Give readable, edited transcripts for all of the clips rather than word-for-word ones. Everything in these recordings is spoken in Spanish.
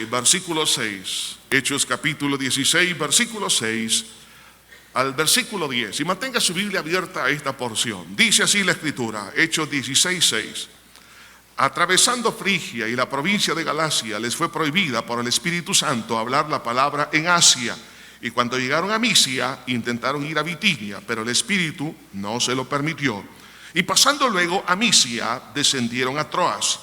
16, versículo 6. Hechos capítulo 16, versículo 6 al versículo 10. Y mantenga su Biblia abierta a esta porción. Dice así la Escritura, Hechos 16, 6. Atravesando Frigia y la provincia de Galacia, les fue prohibida por el Espíritu Santo hablar la palabra en Asia. Y cuando llegaron a Misia, intentaron ir a Bitinia, pero el Espíritu no se lo permitió. Y pasando luego a Misia, descendieron a Troas.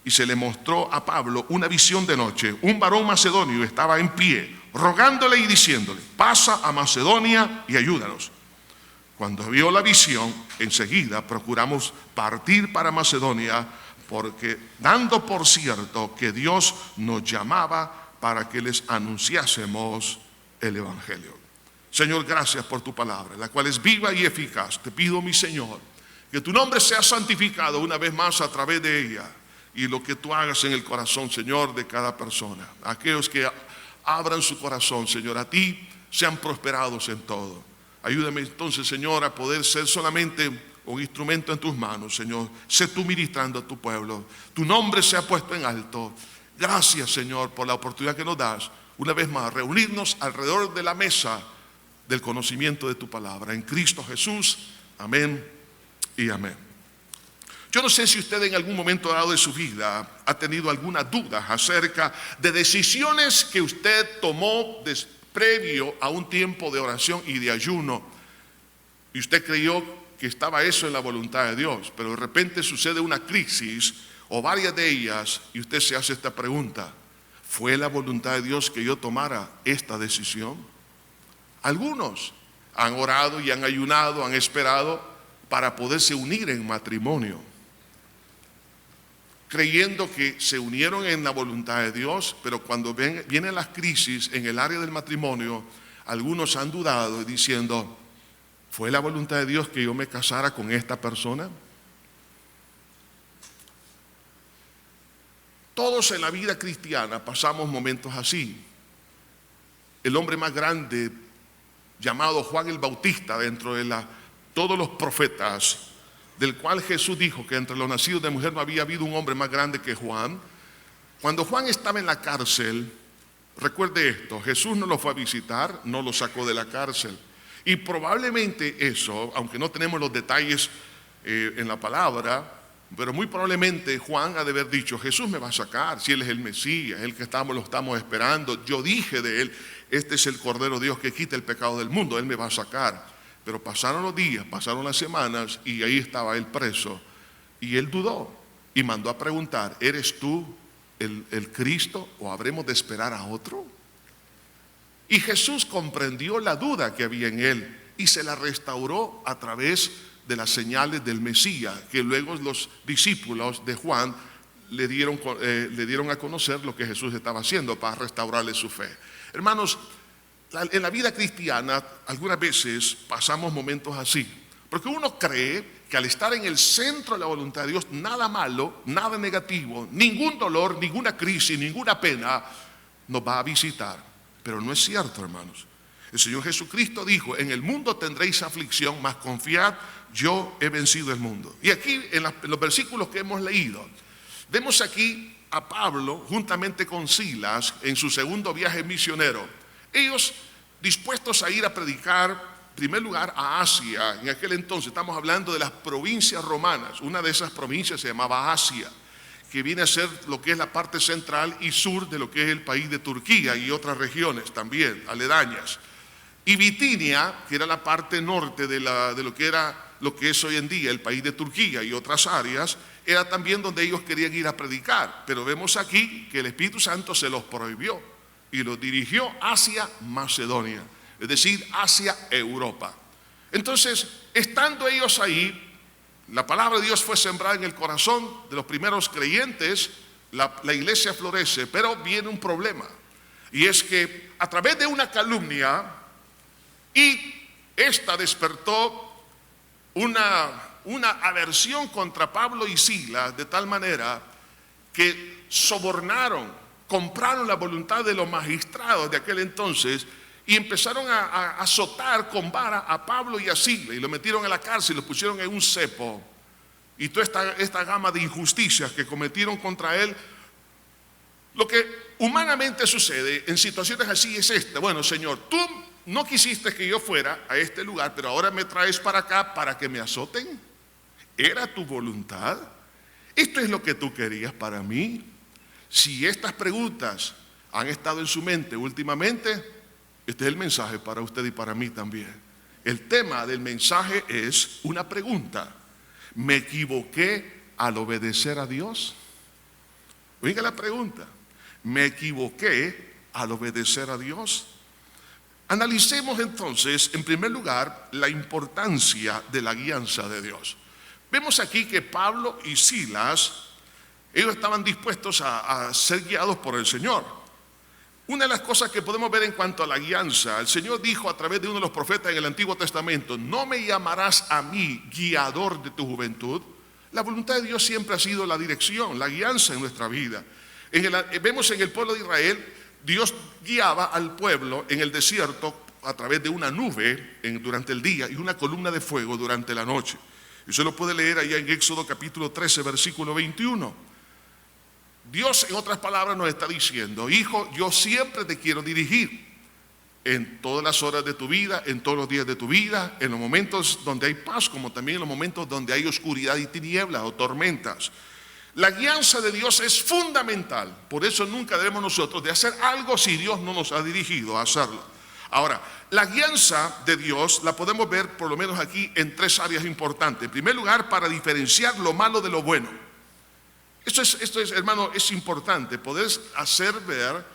Y se le mostró a Pablo una visión de noche. Un varón macedonio estaba en pie, rogándole y diciéndole: pasa a Macedonia y ayúdanos. Cuando vio la visión, enseguida procuramos partir para Macedonia, porque dando por cierto que Dios nos llamaba para que les anunciásemos el Evangelio. Señor, gracias por tu palabra, la cual es viva y eficaz. Te pido, mi Señor, que tu nombre sea santificado una vez más a través de ella, y lo que tú hagas en el corazón, Señor, de cada persona. Aquellos que abran su corazón, Señor, a ti, sean prosperados en todo. Ayúdame entonces, Señor, a poder ser solamente un instrumento en tus manos, Señor. Sé tú ministrando a tu pueblo. Tu nombre sea puesto en alto. Gracias, Señor, por la oportunidad que nos das, una vez más, reunirnos alrededor de la mesa del conocimiento de tu palabra. En Cristo Jesús, amén y amén. Yo no sé si usted en algún momento dado de su vida ha tenido alguna duda acerca de decisiones que usted tomó previo a un tiempo de oración y de ayuno, y usted creyó que estaba eso en la voluntad de Dios, pero de repente sucede una crisis o varias de ellas y usted se hace esta pregunta: ¿fue la voluntad de Dios que yo tomara esta decisión? Algunos han orado y han ayunado, han esperado para poderse unir en matrimonio, creyendo que se unieron en la voluntad de Dios, pero cuando vienen las crisis en el área del matrimonio, algunos han dudado diciendo: ¿fue la voluntad de Dios que yo me casara con esta persona? Todos en la vida cristiana pasamos momentos así. El hombre más grande, llamado Juan el Bautista, dentro de todos los profetas, del cual Jesús dijo que entre los nacidos de mujer no había habido un hombre más grande que Juan. Cuando Juan estaba en la cárcel, recuerde esto, Jesús no lo fue a visitar, no lo sacó de la cárcel. Y probablemente eso, aunque no tenemos los detalles en la palabra, pero muy probablemente Juan ha de haber dicho: Jesús me va a sacar, si Él es el Mesías, el que lo estamos esperando. Yo dije de Él: este es el Cordero de Dios que quita el pecado del mundo, Él me va a sacar. Pero pasaron los días, pasaron las semanas, y ahí estaba Él preso. Y Él dudó y mandó a preguntar: ¿eres tú el Cristo o habremos de esperar a otro? Y Jesús comprendió la duda que había en Él y se la restauró a través de las señales del Mesías, que luego los discípulos de Juan le dieron a conocer lo que Jesús estaba haciendo para restaurarle su fe. Hermanos, en la vida cristiana algunas veces pasamos momentos así, porque uno cree que al estar en el centro de la voluntad de Dios, nada malo, nada negativo, ningún dolor, ninguna crisis, ninguna pena nos va a visitar. Pero no es cierto, hermanos. El Señor Jesucristo dijo: en el mundo tendréis aflicción, mas confiad, yo he vencido el mundo. Y aquí en los versículos que hemos leído, vemos aquí a Pablo juntamente con Silas en su segundo viaje misionero. Ellos dispuestos a ir a predicar, en primer lugar, a Asia. En aquel entonces estamos hablando de las provincias romanas. Una de esas provincias se llamaba Asia, que viene a ser lo que es la parte central y sur de lo que es el país de Turquía y otras regiones también aledañas. Y Bitinia, que era la parte norte de lo que es hoy en día el país de Turquía y otras áreas, era también donde ellos querían ir a predicar. Pero vemos aquí que el Espíritu Santo se los prohibió y los dirigió hacia Macedonia, es decir, hacia Europa. Entonces, estando ellos ahí, la palabra de Dios fue sembrada en el corazón de los primeros creyentes, la iglesia florece, pero viene un problema. Y es que a través de una calumnia, y esta despertó una aversión contra Pablo y Silas, de tal manera que sobornaron, compraron la voluntad de los magistrados de aquel entonces y empezaron a azotar con vara a Pablo y a Silas, y lo metieron en la cárcel y lo pusieron en un cepo. Y toda esta gama de injusticias que cometieron contra él Lo que humanamente sucede en situaciones así es esta: bueno, Señor, tú no quisiste que yo fuera a este lugar, pero ahora me traes para acá para que me azoten. ¿Era tu voluntad? ¿Esto es lo que tú querías para mí? Si estas preguntas han estado en su mente últimamente, este es el mensaje para usted y para mí también. El tema del mensaje es una pregunta: ¿me equivoqué al obedecer a Dios? Oiga la pregunta: ¿me equivoqué al obedecer a Dios? Analicemos entonces, en primer lugar, la importancia de la guianza de Dios. Vemos aquí que Pablo y Silas, ellos estaban dispuestos a ser guiados por el Señor. Una de las cosas que podemos ver en cuanto a la guianza, el Señor dijo a través de uno de los profetas en el Antiguo Testamento: no me llamarás a mí guiador de tu juventud. La voluntad de Dios siempre ha sido la dirección, la guianza en nuestra vida. Vemos en el pueblo de Israel, Dios guiaba al pueblo en el desierto a través de una nube durante el día y una columna de fuego durante la noche. Y usted lo puede leer allá en Éxodo capítulo 13, versículo 21. Dios, en otras palabras, nos está diciendo: hijo, yo siempre te quiero dirigir en todas las horas de tu vida, en todos los días de tu vida, en los momentos donde hay paz, como también en los momentos donde hay oscuridad y tinieblas o tormentas. La guianza de Dios es fundamental. Por eso nunca debemos nosotros de hacer algo si Dios no nos ha dirigido a hacerlo. Ahora, la guianza de Dios la podemos ver por lo menos aquí en tres áreas importantes. En primer lugar, para diferenciar lo malo de lo bueno. Esto es, hermano, es importante, poder hacer ver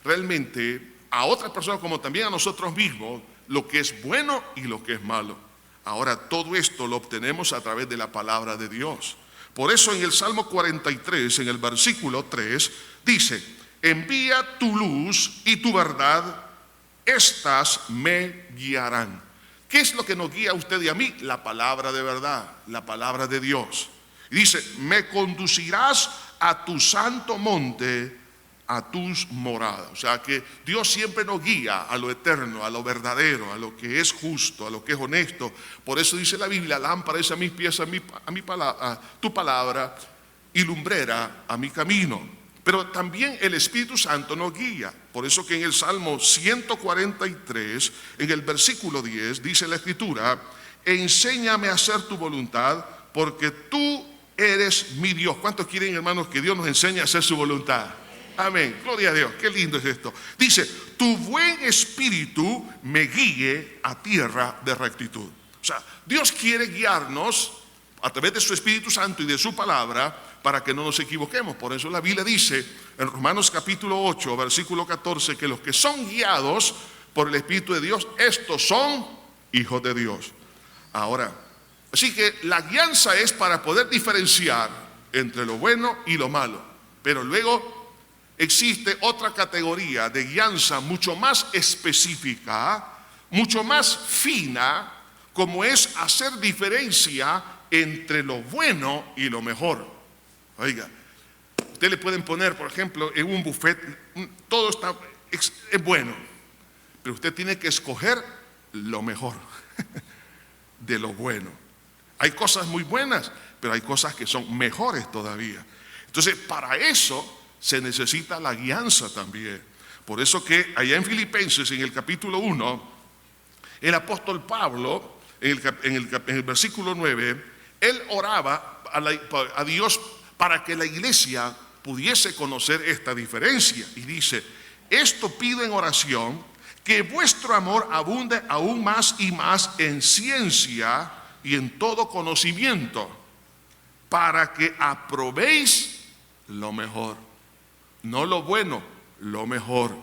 realmente a otras personas como también a nosotros mismos lo que es bueno y lo que es malo. Ahora, todo esto lo obtenemos a través de la palabra de Dios. Por eso en el Salmo 43, en el versículo 3, dice: envía tu luz y tu verdad, estas me guiarán. ¿Qué es lo que nos guía a usted y a mí? La palabra de verdad, la palabra de Dios. Y dice: me conducirás a tu santo monte, a tus moradas. O sea que Dios siempre nos guía a lo eterno, a lo verdadero, a lo que es justo, a lo que es honesto. Por eso dice la Biblia: lámpara es a mis pies, a tu palabra, y lumbrera a mi camino. Pero también el Espíritu Santo nos guía. Por eso que en el Salmo 143, en el versículo 10, dice la Escritura: enséñame a hacer tu voluntad, porque tú eres mi Dios. ¿Cuántos quieren, hermanos, que Dios nos enseñe a hacer su voluntad? Amén, gloria a Dios, qué lindo es esto. Dice: tu buen espíritu me guíe a tierra de rectitud. O sea, Dios quiere guiarnos a través de su Espíritu Santo y de su palabra para que no nos equivoquemos. Por eso la Biblia dice en Romanos capítulo 8, versículo 14, que los que son guiados por el Espíritu de Dios, estos son hijos de Dios. Ahora, así que la guianza es para poder diferenciar entre lo bueno y lo malo. Pero luego existe otra categoría de guianza mucho más específica, mucho más fina, como es hacer diferencia entre lo bueno y lo mejor. Oiga, usted le pueden poner, por ejemplo, en un buffet, todo es bueno, pero usted tiene que escoger lo mejor de lo bueno. Hay cosas muy buenas, pero hay cosas que son mejores todavía. Entonces, para eso se necesita la guianza también. Por eso que allá en Filipenses, en el capítulo 1, el apóstol Pablo, en el versículo 9, él oraba a Dios para que la iglesia pudiese conocer esta diferencia. Y dice: esto pido en oración, que vuestro amor abunde aún más y más en ciencia y en todo conocimiento, para que aprobéis lo mejor. No lo bueno, lo mejor.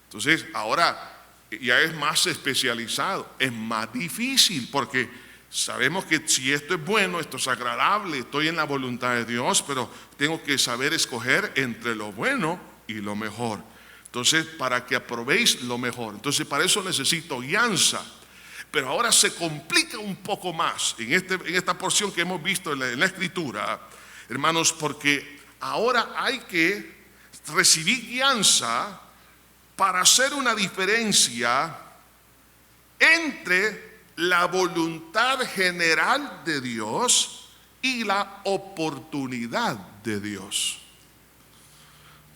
Entonces, ahora ya es más especializado, es más difícil, porque sabemos que si esto es bueno, esto es agradable, estoy en la voluntad de Dios, pero tengo que saber escoger entre lo bueno y lo mejor. Entonces, para que aprobéis lo mejor. Entonces, para eso necesito guianza. Pero ahora se complica un poco más en esta porción que hemos visto en la Escritura, hermanos, porque ahora hay que recibir guianza para hacer una diferencia entre la voluntad general de Dios y la oportunidad de Dios.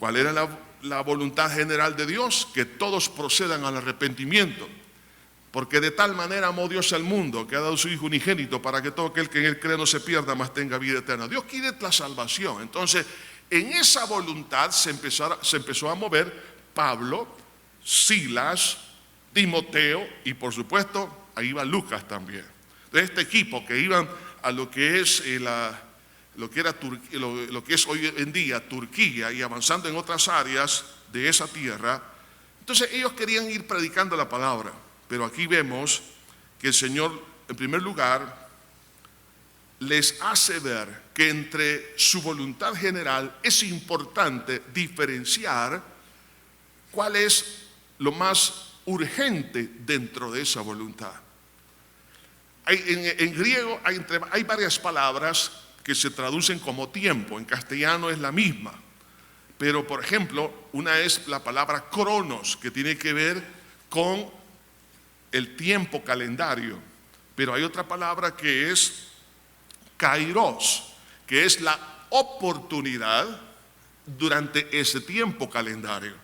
¿Cuál era la voluntad general de Dios? Que todos procedan al arrepentimiento. Porque de tal manera amó Dios al mundo, que ha dado su Hijo unigénito, para que todo aquel que en él cree no se pierda, mas tenga vida eterna. Dios quiere la salvación. Entonces, en esa voluntad se empezó a mover Pablo, Silas, Timoteo y por supuesto ahí va Lucas también. De este equipo que iban a lo que es lo que es hoy en día Turquía y avanzando en otras áreas de esa tierra. Entonces ellos querían ir predicando la palabra, pero aquí vemos que el Señor en primer lugar les hace ver que entre su voluntad general es importante diferenciar cuál es lo más urgente dentro de esa voluntad. En griego hay varias palabras que se traducen como tiempo, en castellano es la misma, pero por ejemplo, una es la palabra cronos, que tiene que ver con el tiempo calendario, pero hay otra palabra que es kairos, que es la oportunidad durante ese tiempo calendario.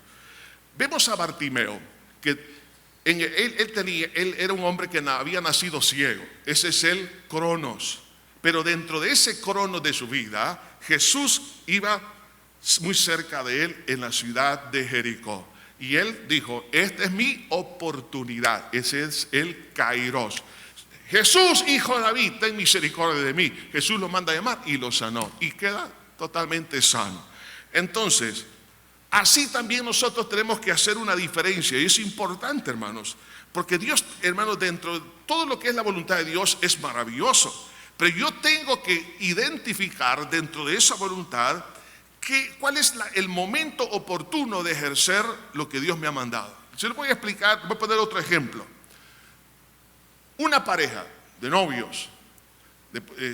Vemos a Bartimeo, que él era un hombre que había nacido ciego, ese es el cronos, pero dentro de ese cronos de su vida, Jesús iba muy cerca de él en la ciudad de Jericó, y él dijo, esta es mi oportunidad, ese es el kairos. Jesús, hijo de David, ten misericordia de mí. Jesús lo manda a llamar y lo sanó y queda totalmente sano. Entonces, así también nosotros tenemos que hacer una diferencia y es importante, hermanos, porque Dios, hermanos, dentro de todo lo que es la voluntad de Dios es maravilloso, pero yo tengo que identificar dentro de esa voluntad cuál es el momento oportuno de ejercer lo que Dios me ha mandado. Se lo voy a explicar, voy a poner otro ejemplo. Una pareja de novios,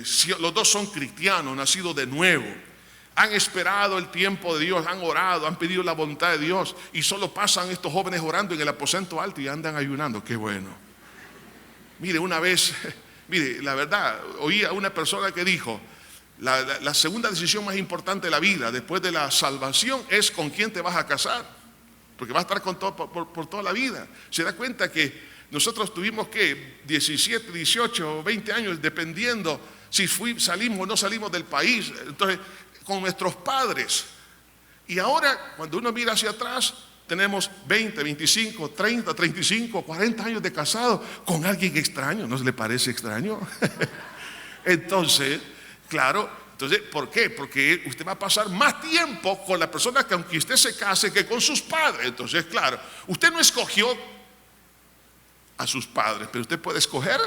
si los dos son cristianos, nacidos de nuevo, han esperado el tiempo de Dios, han orado, han pedido la voluntad de Dios y solo pasan estos jóvenes orando en el aposento alto y andan ayunando. Qué bueno. Mire, una vez, la verdad, oí a una persona que dijo, la segunda decisión más importante de la vida después de la salvación es con quién te vas a casar, porque vas a estar con todo, por toda la vida. Se da cuenta que nosotros tuvimos que 17, 18, 20 años, dependiendo si salimos o no salimos del país, entonces con nuestros padres. Y ahora, cuando uno mira hacia atrás, tenemos 20, 25, 30, 35, 40 años de casado con alguien extraño. ¿No se le parece extraño? Entonces, claro, ¿por qué? Porque usted va a pasar más tiempo con la persona que aunque usted se case que con sus padres. Entonces, claro, usted no escogió a sus padres, pero usted puede escoger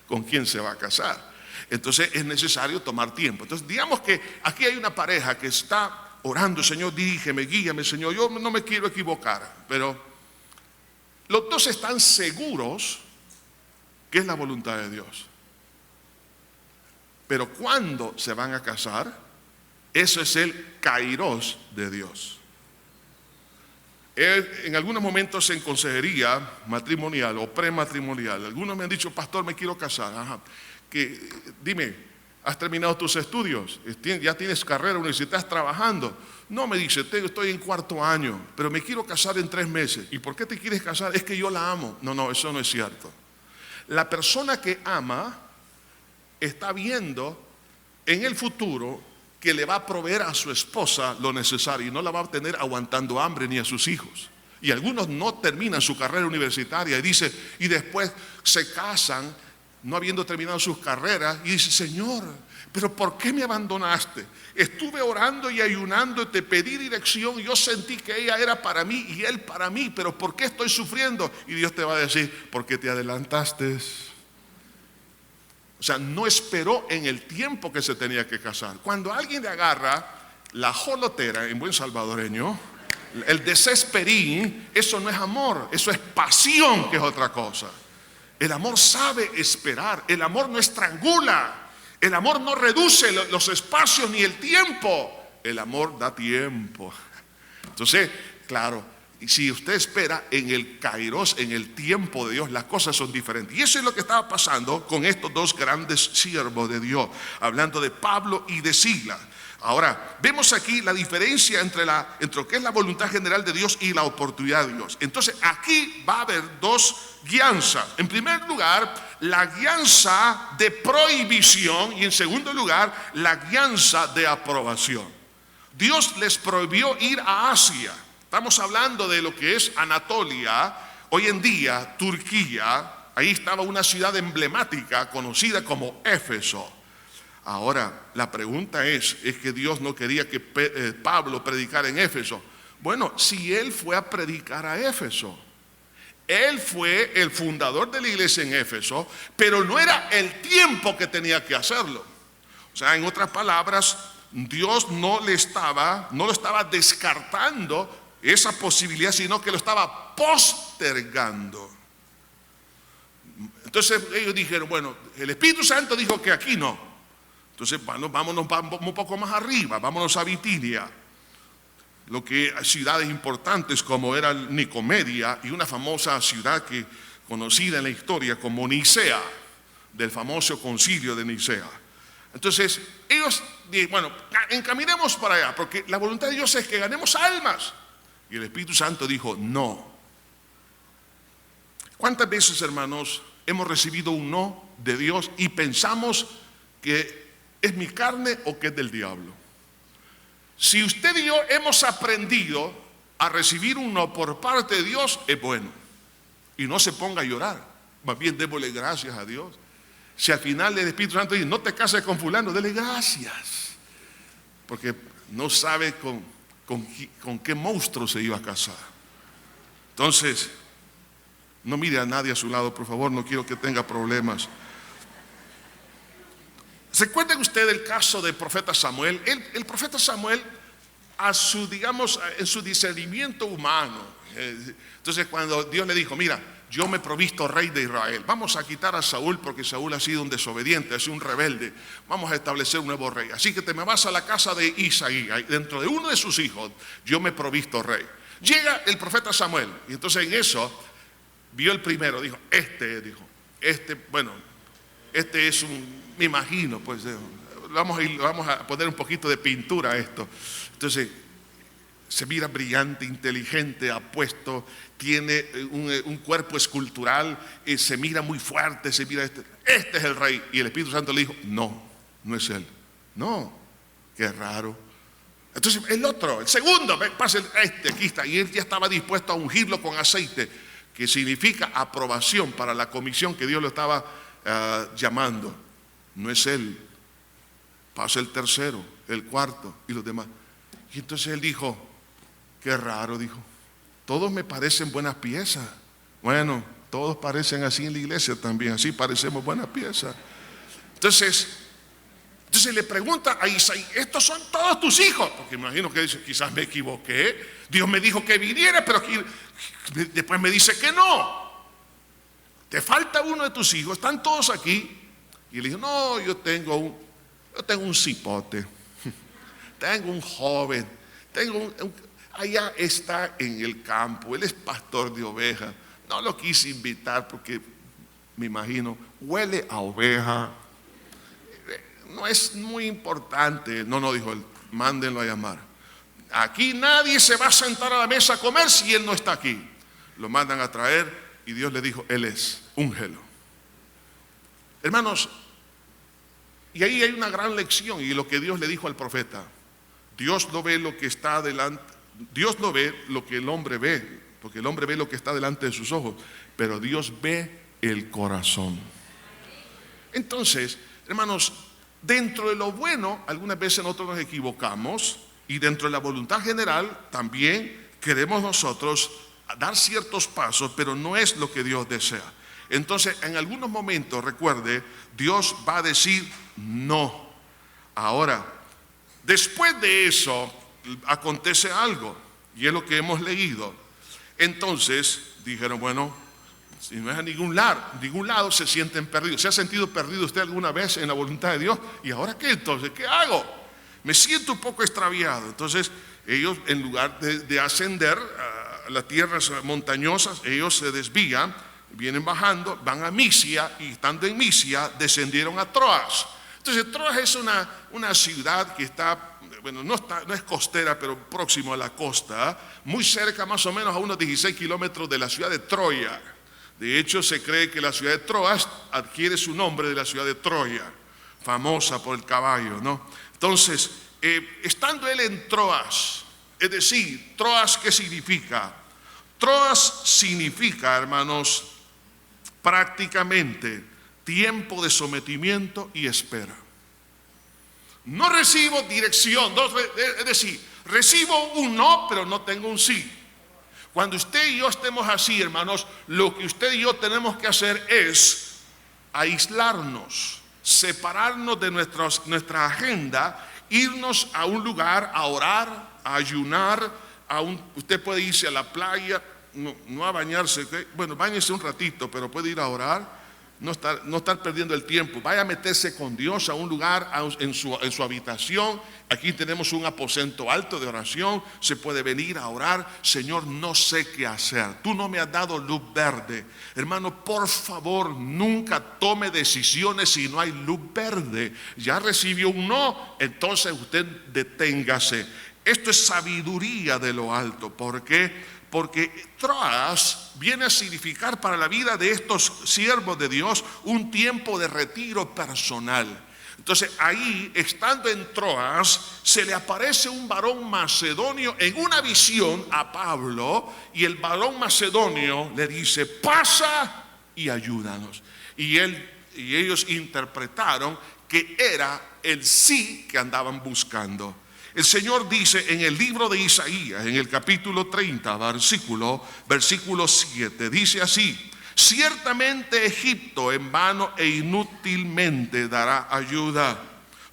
con quién se va a casar. Entonces es necesario tomar tiempo. Entonces digamos que aquí hay una pareja que está orando, Señor, dirígeme, guíame, Señor, yo no me quiero equivocar, pero los dos están seguros que es la voluntad de Dios. Pero cuando se van a casar, eso es el kairos de Dios. En algunos momentos en consejería matrimonial o prematrimonial, algunos me han dicho, pastor, me quiero casar. Ajá. Dime, ¿has terminado tus estudios? ¿Ya tienes carrera universitaria? ¿Estás trabajando? No, me dice, estoy en 4º año, pero me quiero casar en 3 meses. ¿Y por qué te quieres casar? Es que yo la amo. No, eso no es cierto. La persona que ama está viendo en el futuro que le va a proveer a su esposa lo necesario y no la va a tener aguantando hambre ni a sus hijos. Y algunos no terminan su carrera universitaria y después se casan no habiendo terminado sus carreras y dice, Señor, pero ¿por qué me abandonaste? Estuve orando y ayunando, te pedí dirección, yo sentí que ella era para mí y él para mí, pero ¿por qué estoy sufriendo? Y Dios te va a decir, porque te adelantaste. O sea, no esperó en el tiempo que se tenía que casar. Cuando alguien le agarra la jolotera, en buen salvadoreño, el desesperín, eso no es amor, eso es pasión, que es otra cosa. El amor sabe esperar, el amor no estrangula, el amor no reduce los espacios ni el tiempo, el amor da tiempo. Entonces, claro, Y si usted espera en el kairos, en el tiempo de Dios, las cosas son diferentes. Y eso es lo que estaba pasando con estos dos grandes siervos de Dios, hablando de Pablo y de Silas. Ahora, vemos aquí la diferencia entre lo que es la voluntad general de Dios y la oportunidad de Dios. Entonces, aquí va a haber dos guianzas. En primer lugar, la guianza de prohibición, y en segundo lugar, la guianza de aprobación. Dios les prohibió ir a Asia. Estamos hablando de lo que es Anatolia, hoy en día Turquía. Ahí estaba una ciudad emblemática conocida como Éfeso. Ahora, la pregunta es que Dios no quería que Pablo predicara en Éfeso. Bueno, si él fue a predicar a Éfeso, él fue el fundador de la iglesia en Éfeso, pero no era el tiempo que tenía que hacerlo. O sea, en otras palabras, Dios no lo estaba descartando esa posibilidad, sino que lo estaba postergando. Entonces ellos dijeron, bueno, el Espíritu Santo dijo que aquí no. Entonces vámonos un poco más arriba, vámonos a Bitinia, lo que ciudades importantes como era Nicomedia y una famosa ciudad conocida en la historia como Nicea, del famoso concilio de Nicea. Entonces ellos dijeron, bueno, encaminemos para allá, porque la voluntad de Dios es que ganemos almas. Y el Espíritu Santo dijo, no. ¿Cuántas veces, hermanos, hemos recibido un no de Dios y pensamos que es mi carne o que es del diablo? Si usted y yo hemos aprendido a recibir un no por parte de Dios, es bueno. Y no se ponga a llorar, más bien démosle gracias a Dios. Si al final el Espíritu Santo dice, no te cases con fulano, dele gracias, porque no sabe con qué monstruo se iba a casar. Entonces, no mire a nadie a su lado, por favor, no quiero que tenga problemas. ¿Recuerdan ustedes el caso del profeta Samuel? El profeta Samuel, en su discernimiento humano, entonces cuando Dios le dijo, mira, yo me he provisto rey de Israel, vamos a quitar a Saúl porque Saúl ha sido un desobediente, ha sido un rebelde, vamos a establecer un nuevo rey, así que te me vas a la casa de Isaí, dentro de uno de sus hijos, yo me he provisto rey. Llega el profeta Samuel, y entonces en eso, vio el primero, dijo, este es me imagino, pues vamos a poner un poquito de pintura a esto. Entonces, se mira brillante, inteligente, apuesto, tiene un cuerpo escultural, se mira muy fuerte, este es el rey. Y el Espíritu Santo le dijo, no es él. No, qué raro. Entonces el segundo, pasa aquí está, y él ya estaba dispuesto a ungirlo con aceite, que significa aprobación para la comisión que Dios lo estaba llamando. No es él. Pasa el tercero, el cuarto y los demás. Y entonces él dijo, qué raro, dijo, todos me parecen buenas piezas. Bueno, todos parecen así en la iglesia también, así parecemos buenas piezas. Entonces le pregunta a Isaí, ¿estos son todos tus hijos? Porque imagino que dice, quizás me equivoqué, Dios me dijo que viniera, pero después me dice que no. Te falta uno de tus hijos, están todos aquí. Y le dijo, no, yo tengo un cipote, tengo un joven, allá está en el campo, él es pastor de ovejas. No lo quise invitar porque me imagino, huele a oveja, no es muy importante. No, dijo él, mándenlo a llamar. Aquí nadie se va a sentar a la mesa a comer si él no está aquí. Lo mandan a traer y Dios le dijo, él es, úngelo. Hermanos, y ahí hay una gran lección y lo que Dios le dijo al profeta. Dios no ve lo que está delante, Dios no ve lo que el hombre ve, porque el hombre ve lo que está delante de sus ojos, pero Dios ve el corazón. Entonces, hermanos, dentro de lo bueno, algunas veces nosotros nos equivocamos, y dentro de la voluntad general también queremos nosotros dar ciertos pasos, pero no es lo que Dios desea. Entonces, en algunos momentos, recuerde, Dios va a decir no. Ahora, después de eso, acontece algo, y es lo que hemos leído. Entonces, dijeron, bueno, si no es a ningún lado se sienten perdidos. ¿Se ha sentido perdido usted alguna vez en la voluntad de Dios? ¿Y ahora qué entonces? ¿Qué hago? Me siento un poco extraviado. Entonces, ellos, en lugar de ascender las tierras montañosas, ellos se desvían, vienen bajando, van a Misia, y estando en Misia descendieron a Troas. Entonces Troas es una ciudad que está, bueno, no es costera, pero próximo a la costa, muy cerca, más o menos a unos 16 kilómetros de la ciudad de Troya. De hecho, se cree que la ciudad de Troas adquiere su nombre de la ciudad de Troya, famosa por el caballo, ¿no? Entonces, estando él en Troas, es decir, Troas, ¿qué significa? Troas significa, hermanos, prácticamente tiempo de sometimiento y espera. No recibo dirección, es decir, recibo un no, pero no tengo un sí. Cuando usted y yo estemos así, hermanos, lo que usted y yo tenemos que hacer es aislarnos, separarnos de nuestra agenda, irnos a un lugar a orar, a ayunar, usted puede irse a la playa, no a bañarse, bueno, báñese un ratito, pero puede ir a orar, no estar perdiendo el tiempo. Vaya a meterse con Dios a un lugar, en su habitación. Aquí tenemos un aposento alto de oración, se puede venir a orar. Señor, no sé qué hacer, tú no me has dado luz verde. Hermano, por favor, nunca tome decisiones si no hay luz verde. Ya recibió un no, entonces usted deténgase. Esto es sabiduría de lo alto. ¿Por qué? Porque Troas viene a significar para la vida de estos siervos de Dios un tiempo de retiro personal. Entonces ahí, estando en Troas, se le aparece un varón macedonio en una visión a Pablo, y el varón macedonio le dice: pasa y ayúdanos. Y ellos interpretaron que era el sí que andaban buscando. El Señor dice en el libro de Isaías, en el capítulo 30, versículo 7, dice así: ciertamente Egipto en vano e inútilmente dará ayuda.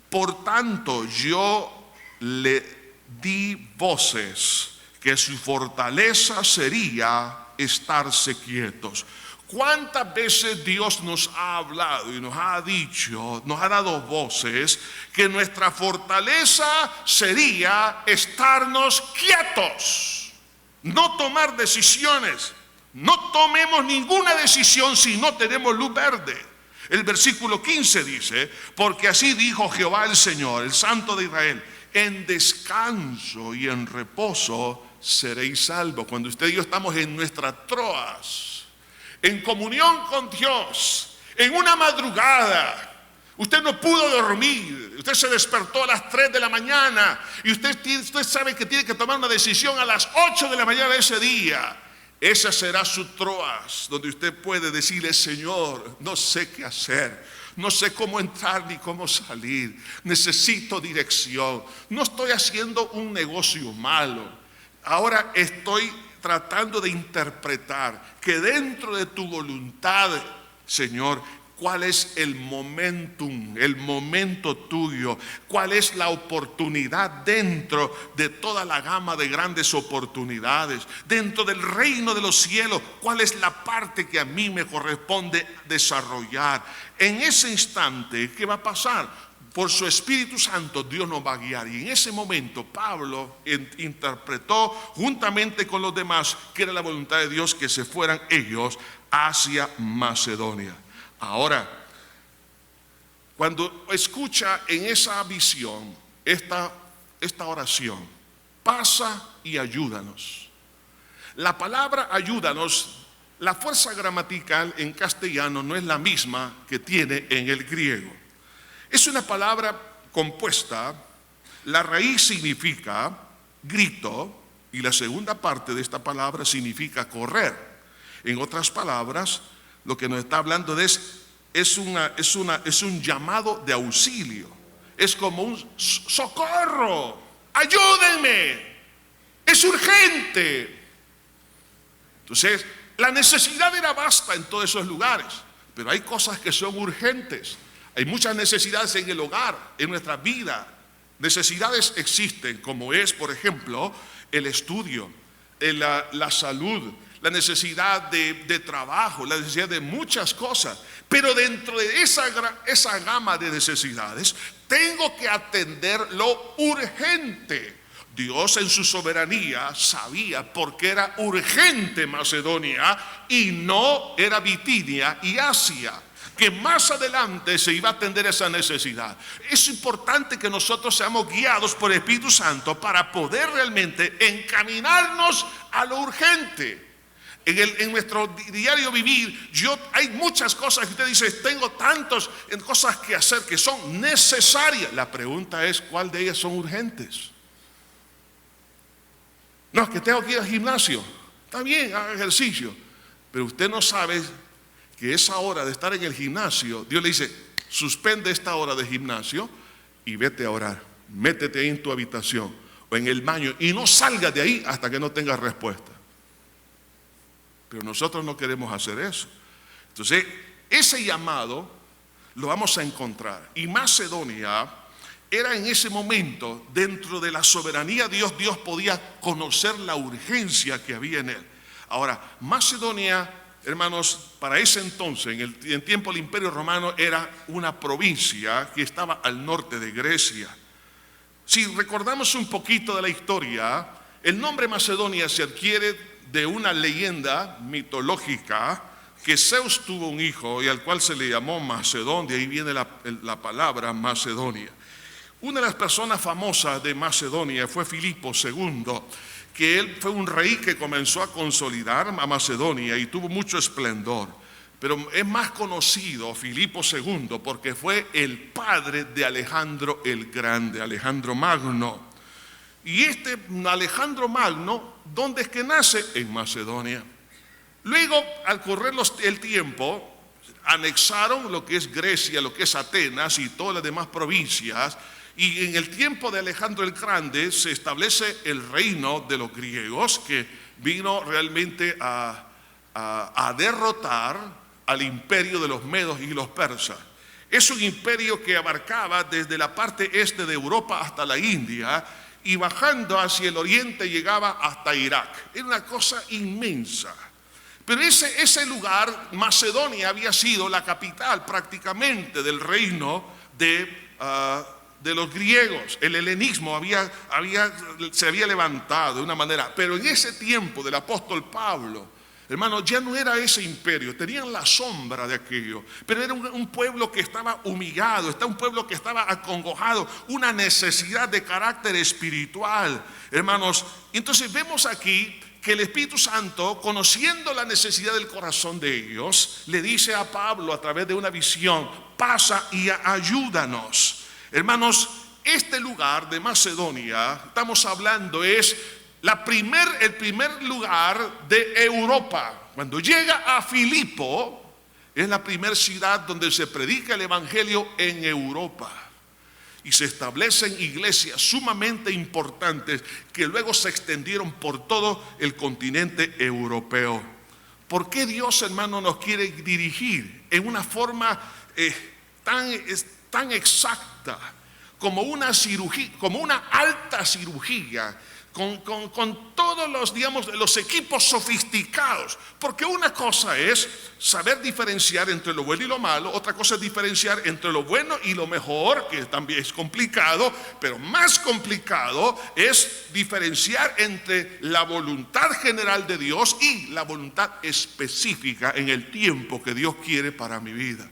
Por tanto, yo le di voces, que su fortaleza sería estarse quietos. ¿Cuántas veces Dios nos ha hablado y nos ha dicho, nos ha dado voces, que nuestra fortaleza sería estarnos quietos, no tomar decisiones? No tomemos ninguna decisión si no tenemos luz verde. El versículo 15 dice: porque así dijo Jehová el Señor, el Santo de Israel: en descanso y en reposo seréis salvos. Cuando usted y yo estamos en nuestra Troas, en comunión con Dios, en una madrugada, usted no pudo dormir, usted se despertó a las 3 de la mañana y usted sabe que tiene que tomar una decisión a las 8 de la mañana de ese día. Esa será su Troas, donde usted puede decirle: Señor, no sé qué hacer, no sé cómo entrar ni cómo salir, necesito dirección, no estoy haciendo un negocio malo, ahora estoy tratando de interpretar que dentro de tu voluntad, Señor, cuál es el momentum, el momento tuyo, cuál es la oportunidad dentro de toda la gama de grandes oportunidades, dentro del reino de los cielos, cuál es la parte que a mí me corresponde desarrollar. En ese instante, ¿qué va a pasar? Por su Espíritu Santo Dios nos va a guiar. Y en ese momento Pablo interpretó juntamente con los demás que era la voluntad de Dios que se fueran ellos hacia Macedonia. Ahora, cuando escucha en esa visión esta oración: pasa y ayúdanos. La palabra ayúdanos, la fuerza gramatical en castellano no es la misma que tiene en el griego. Es una palabra compuesta, la raíz significa grito y la segunda parte de esta palabra significa correr. En otras palabras, lo que nos está hablando es un llamado de auxilio. Es como un socorro, ayúdenme, es urgente. Entonces, la necesidad era vasta en todos esos lugares, pero hay cosas que son urgentes. Hay muchas necesidades en el hogar, en nuestra vida. Necesidades existen, como es, por ejemplo, el estudio, la salud, la necesidad de trabajo, la necesidad de muchas cosas. Pero dentro de esa gama de necesidades, tengo que atender lo urgente. Dios en su soberanía sabía por qué era urgente Macedonia y no era Bitinia y Asia, que más adelante se iba a atender esa necesidad. Es importante que nosotros seamos guiados por el Espíritu Santo para poder realmente encaminarnos a lo urgente. En nuestro diario vivir, hay muchas cosas que usted dice, tengo tantas cosas que hacer que son necesarias. La pregunta es, ¿cuál de ellas son urgentes? No, es que tengo que ir al gimnasio. Está bien, haga ejercicio. Pero usted no sabe que esa hora de estar en el gimnasio, Dios le dice, suspende esta hora de gimnasio y vete a orar. Métete ahí en tu habitación o en el baño y no salgas de ahí hasta que no tengas respuesta. Pero nosotros no queremos hacer eso. Entonces, ese llamado lo vamos a encontrar. Y Macedonia era en ese momento, dentro de la soberanía de Dios, Dios podía conocer la urgencia que había en él. Ahora, Macedonia, hermanos, para ese entonces, en tiempo del Imperio Romano, era una provincia que estaba al norte de Grecia. Si recordamos un poquito de la historia, el nombre Macedonia se adquiere de una leyenda mitológica que Zeus tuvo un hijo y al cual se le llamó Macedón, de ahí viene la palabra Macedonia. Una de las personas famosas de Macedonia fue Filipo II, que él fue un rey que comenzó a consolidar a Macedonia y tuvo mucho esplendor. Pero es más conocido Filipo II porque fue el padre de Alejandro el Grande, Alejandro Magno. Y este Alejandro Magno, ¿dónde es que nace? En Macedonia. Luego, al correr el tiempo, anexaron lo que es Grecia, lo que es Atenas y todas las demás provincias. Y en el tiempo de Alejandro el Grande se establece el reino de los griegos, que vino realmente a derrotar al imperio de los medos y los persas. Es un imperio que abarcaba desde la parte este de Europa hasta la India, y bajando hacia el oriente llegaba hasta Irak. Era una cosa inmensa. Pero ese lugar, Macedonia, había sido la capital prácticamente del reino de los griegos. El helenismo se había levantado de una manera. Pero en ese tiempo del apóstol Pablo, hermano, ya no era ese imperio, tenían la sombra de aquello, pero era un pueblo que estaba humillado, un pueblo que estaba acongojado, una necesidad de carácter espiritual, hermanos. Entonces vemos aquí que el Espíritu Santo, conociendo la necesidad del corazón de ellos, le dice a Pablo a través de una visión, pasa y ayúdanos. Hermanos, este lugar de Macedonia, estamos hablando, es el primer lugar de Europa. Cuando llega a Filipo, es la primera ciudad donde se predica el Evangelio en Europa. Y se establecen iglesias sumamente importantes que luego se extendieron por todo el continente europeo. ¿Por qué Dios, hermano, nos quiere dirigir en una forma tan exacta como una cirugía, como una alta cirugía? Con todos los equipos sofisticados, porque una cosa es saber diferenciar entre lo bueno y lo malo, otra cosa es diferenciar entre lo bueno y lo mejor, que también es complicado, pero más complicado es diferenciar entre la voluntad general de Dios y la voluntad específica en el tiempo que Dios quiere para mi vida.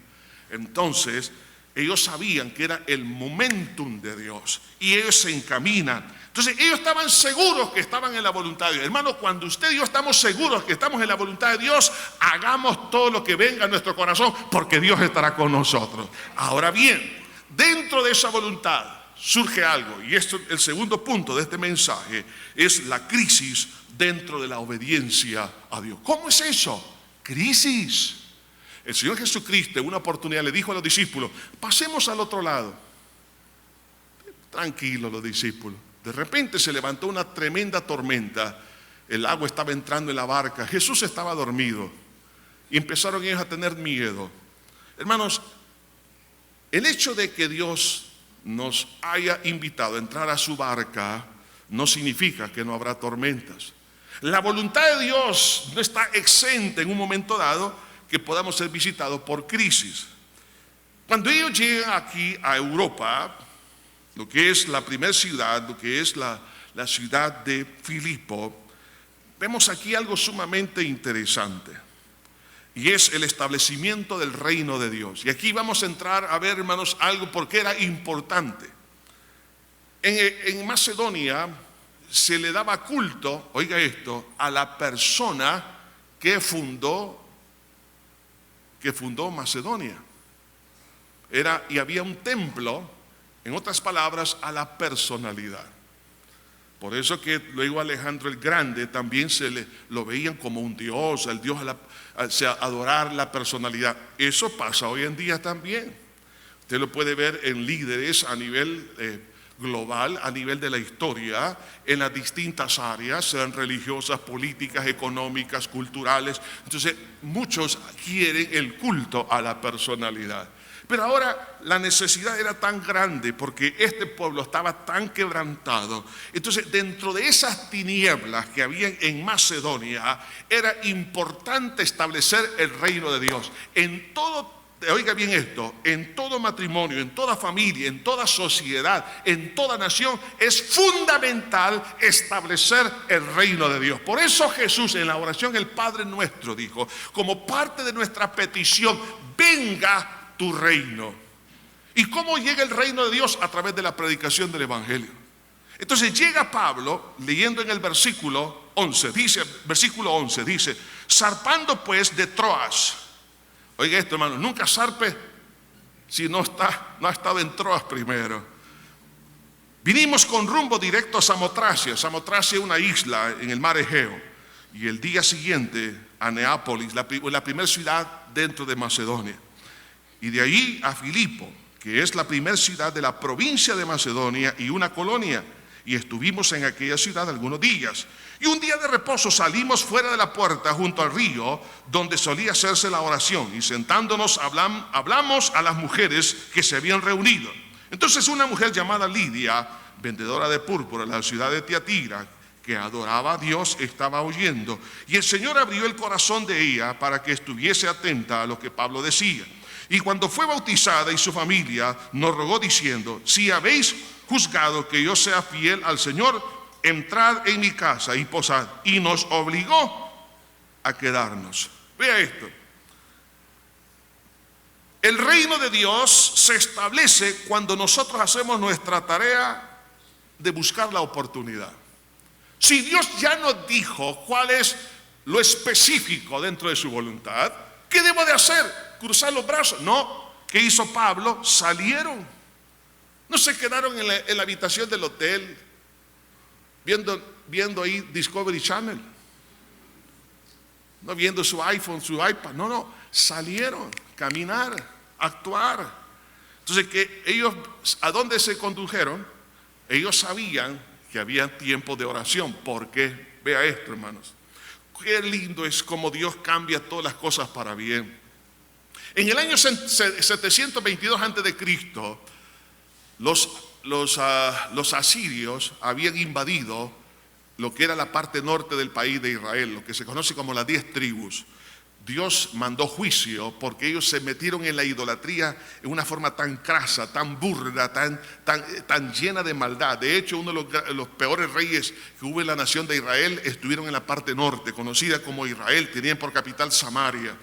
Entonces, ellos sabían que era el momentum de Dios y ellos se encaminan. Entonces ellos estaban seguros que estaban en la voluntad de Dios. Hermano, cuando usted y yo estamos seguros que estamos en la voluntad de Dios, hagamos todo lo que venga a nuestro corazón, porque Dios estará con nosotros. Ahora bien, dentro de esa voluntad surge algo, y esto, el segundo punto de este mensaje, es la crisis dentro de la obediencia a Dios. ¿Cómo es eso? Crisis. El Señor Jesucristo en una oportunidad le dijo a los discípulos, pasemos al otro lado. Tranquilos los discípulos. De repente se levantó una tremenda tormenta, el agua estaba entrando en la barca, Jesús estaba dormido y empezaron ellos a tener miedo. Hermanos, el hecho de que Dios nos haya invitado a entrar a su barca no significa que no habrá tormentas. La voluntad de Dios no está exenta en un momento dado que podamos ser visitados por crisis. Cuando ellos llegan aquí a Europa, lo que es la primera ciudad, lo que es la la ciudad de Filipo, vemos aquí algo sumamente interesante. Y es el establecimiento del reino de Dios. Y aquí vamos a entrar a ver, hermanos, algo porque era importante. En Macedonia se le daba culto, oiga esto, a la persona que fundó Macedonia. Y había un templo, en otras palabras, a la personalidad. Por eso que luego Alejandro el Grande también lo veían como un dios, el dios adorar la personalidad. Eso pasa hoy en día también. Usted lo puede ver en líderes a nivel global, a nivel de la historia, en las distintas áreas, sean religiosas, políticas, económicas, culturales. Entonces, muchos quieren el culto a la personalidad. Pero ahora la necesidad era tan grande porque este pueblo estaba tan quebrantado. Entonces, dentro de esas tinieblas que había en Macedonia, era importante establecer el reino de Dios. En todo, oiga bien esto, en todo matrimonio, en toda familia, en toda sociedad, en toda nación, es fundamental establecer el reino de Dios. Por eso Jesús en la oración el Padre Nuestro dijo, como parte de nuestra petición, venga tu reino. ¿Y cómo llega el reino de Dios? A través de la predicación del Evangelio. Entonces llega Pablo, leyendo en el versículo 11, dice, zarpando pues de Troas. Oiga esto, hermano, nunca zarpe si no ha estado en Troas primero. Vinimos con rumbo directo a Samotracia. Samotracia es una isla en el mar Egeo. Y el día siguiente a Neápolis, la primera ciudad dentro de Macedonia. Y de ahí a Filipo, que es la primera ciudad de la provincia de Macedonia y una colonia. Y estuvimos en aquella ciudad algunos días. Y un día de reposo salimos fuera de la puerta junto al río donde solía hacerse la oración. Y sentándonos hablamos a las mujeres que se habían reunido. Entonces una mujer llamada Lidia, vendedora de púrpura en la ciudad de Tiatira, que adoraba a Dios, estaba oyendo. Y el Señor abrió el corazón de ella para que estuviese atenta a lo que Pablo decía. Y cuando fue bautizada y su familia nos rogó diciendo, si habéis juzgado que yo sea fiel al Señor, entrad en mi casa y posad. Y nos obligó a quedarnos. Vea esto. El reino de Dios se establece cuando nosotros hacemos nuestra tarea de buscar la oportunidad. Si Dios ya nos dijo cuál es lo específico dentro de su voluntad, ¿qué debo de hacer? ¿Cruzar los brazos? No. ¿Qué hizo Pablo? Salieron. No se quedaron en la habitación del hotel viendo ahí Discovery Channel, no viendo su iPhone, su iPad. No, salieron, caminar, actuar. Entonces, que ellos, ¿a dónde se condujeron? Ellos sabían que había tiempo de oración. ¿Por qué? Vea esto, hermanos. Qué lindo es como Dios cambia todas las cosas para bien. En el año 722 a.C., los asirios habían invadido lo que era la parte norte del país de Israel, lo que se conoce como las 10 tribus. Dios mandó juicio porque ellos se metieron en la idolatría en una forma tan crasa, tan burda, tan llena de maldad. De hecho, uno de los peores reyes que hubo en la nación de Israel estuvieron en la parte norte, conocida como Israel, tenían por capital Samaria.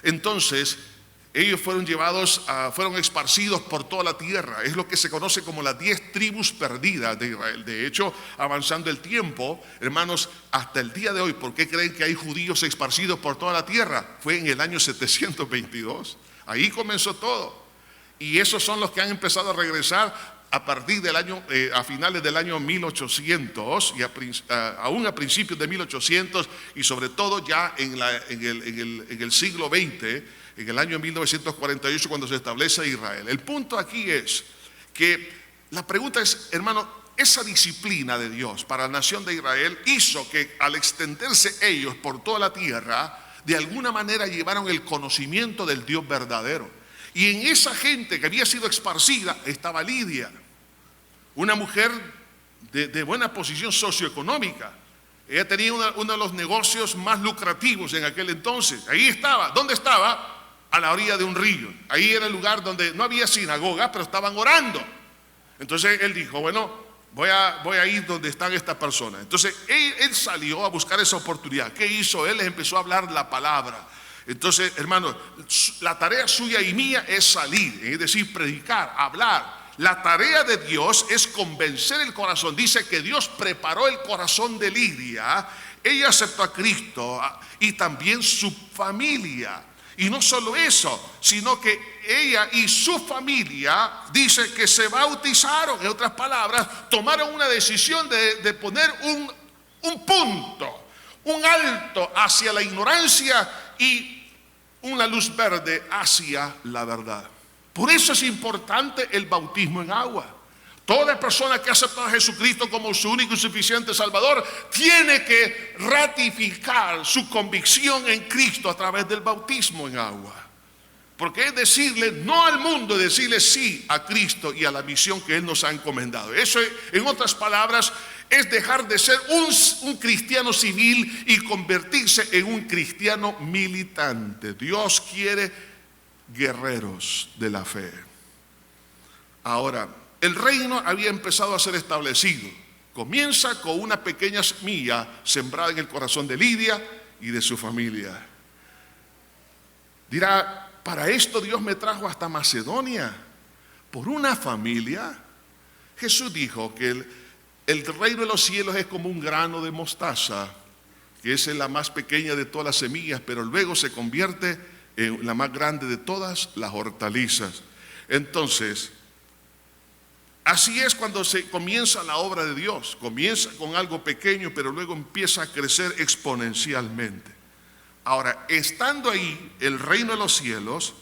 Entonces, ellos fueron esparcidos por toda la tierra. Es lo que se conoce como las 10 tribus perdidas de Israel. De hecho, avanzando el tiempo, hermanos, hasta el día de hoy, ¿por qué creen que hay judíos esparcidos por toda la tierra? Fue en el año 722. Ahí comenzó todo. Y esos son los que han empezado a regresar a partir del año, a finales del año 1800 y aún a principios de 1800 y sobre todo ya en el siglo XX, en el año 1948 cuando se establece Israel. El punto aquí es que la pregunta es, hermano, esa disciplina de Dios para la nación de Israel hizo que al extenderse ellos por toda la tierra, de alguna manera llevaron el conocimiento del Dios verdadero. Y en esa gente que había sido esparcida estaba Lidia, una mujer de buena posición socioeconómica. Ella tenía uno de los negocios más lucrativos en aquel entonces. Ahí estaba. ¿Dónde estaba? A la orilla de un río. Ahí era el lugar donde no había sinagoga, pero estaban orando. Entonces él dijo, bueno, voy a ir donde están estas personas. Entonces él salió a buscar esa oportunidad. ¿Qué hizo? Él les empezó a hablar la palabra. Entonces, hermanos, la tarea suya y mía es salir, es decir, predicar, hablar. La tarea de Dios es convencer el corazón. Dice que Dios preparó el corazón de Lidia. Ella aceptó a Cristo y también su familia. Y no solo eso, sino que ella y su familia, dice que se bautizaron. En otras palabras, tomaron una decisión de poner un punto, un alto hacia la ignorancia y una luz verde hacia la verdad. Por eso es importante el bautismo en agua. Toda persona que ha aceptado a Jesucristo como su único y suficiente Salvador tiene que ratificar su convicción en Cristo a través del bautismo en agua. Porque es decirle no al mundo, es decirle sí a Cristo y a la misión que Él nos ha encomendado. Eso, en otras palabras, es dejar de ser un cristiano civil y convertirse en un cristiano militante. Dios quiere guerreros de la fe. Ahora, el reino había empezado a ser establecido. Comienza con una pequeña semilla sembrada en el corazón de Lidia y de su familia. Dirá, para esto Dios me trajo hasta Macedonia, por una familia. Jesús dijo que el reino de los cielos es como un grano de mostaza, que es la más pequeña de todas las semillas, pero luego se convierte en la más grande de todas las hortalizas. Entonces, así es cuando se comienza la obra de Dios. Comienza con algo pequeño, pero luego empieza a crecer exponencialmente. Ahora, estando ahí el reino de los cielos,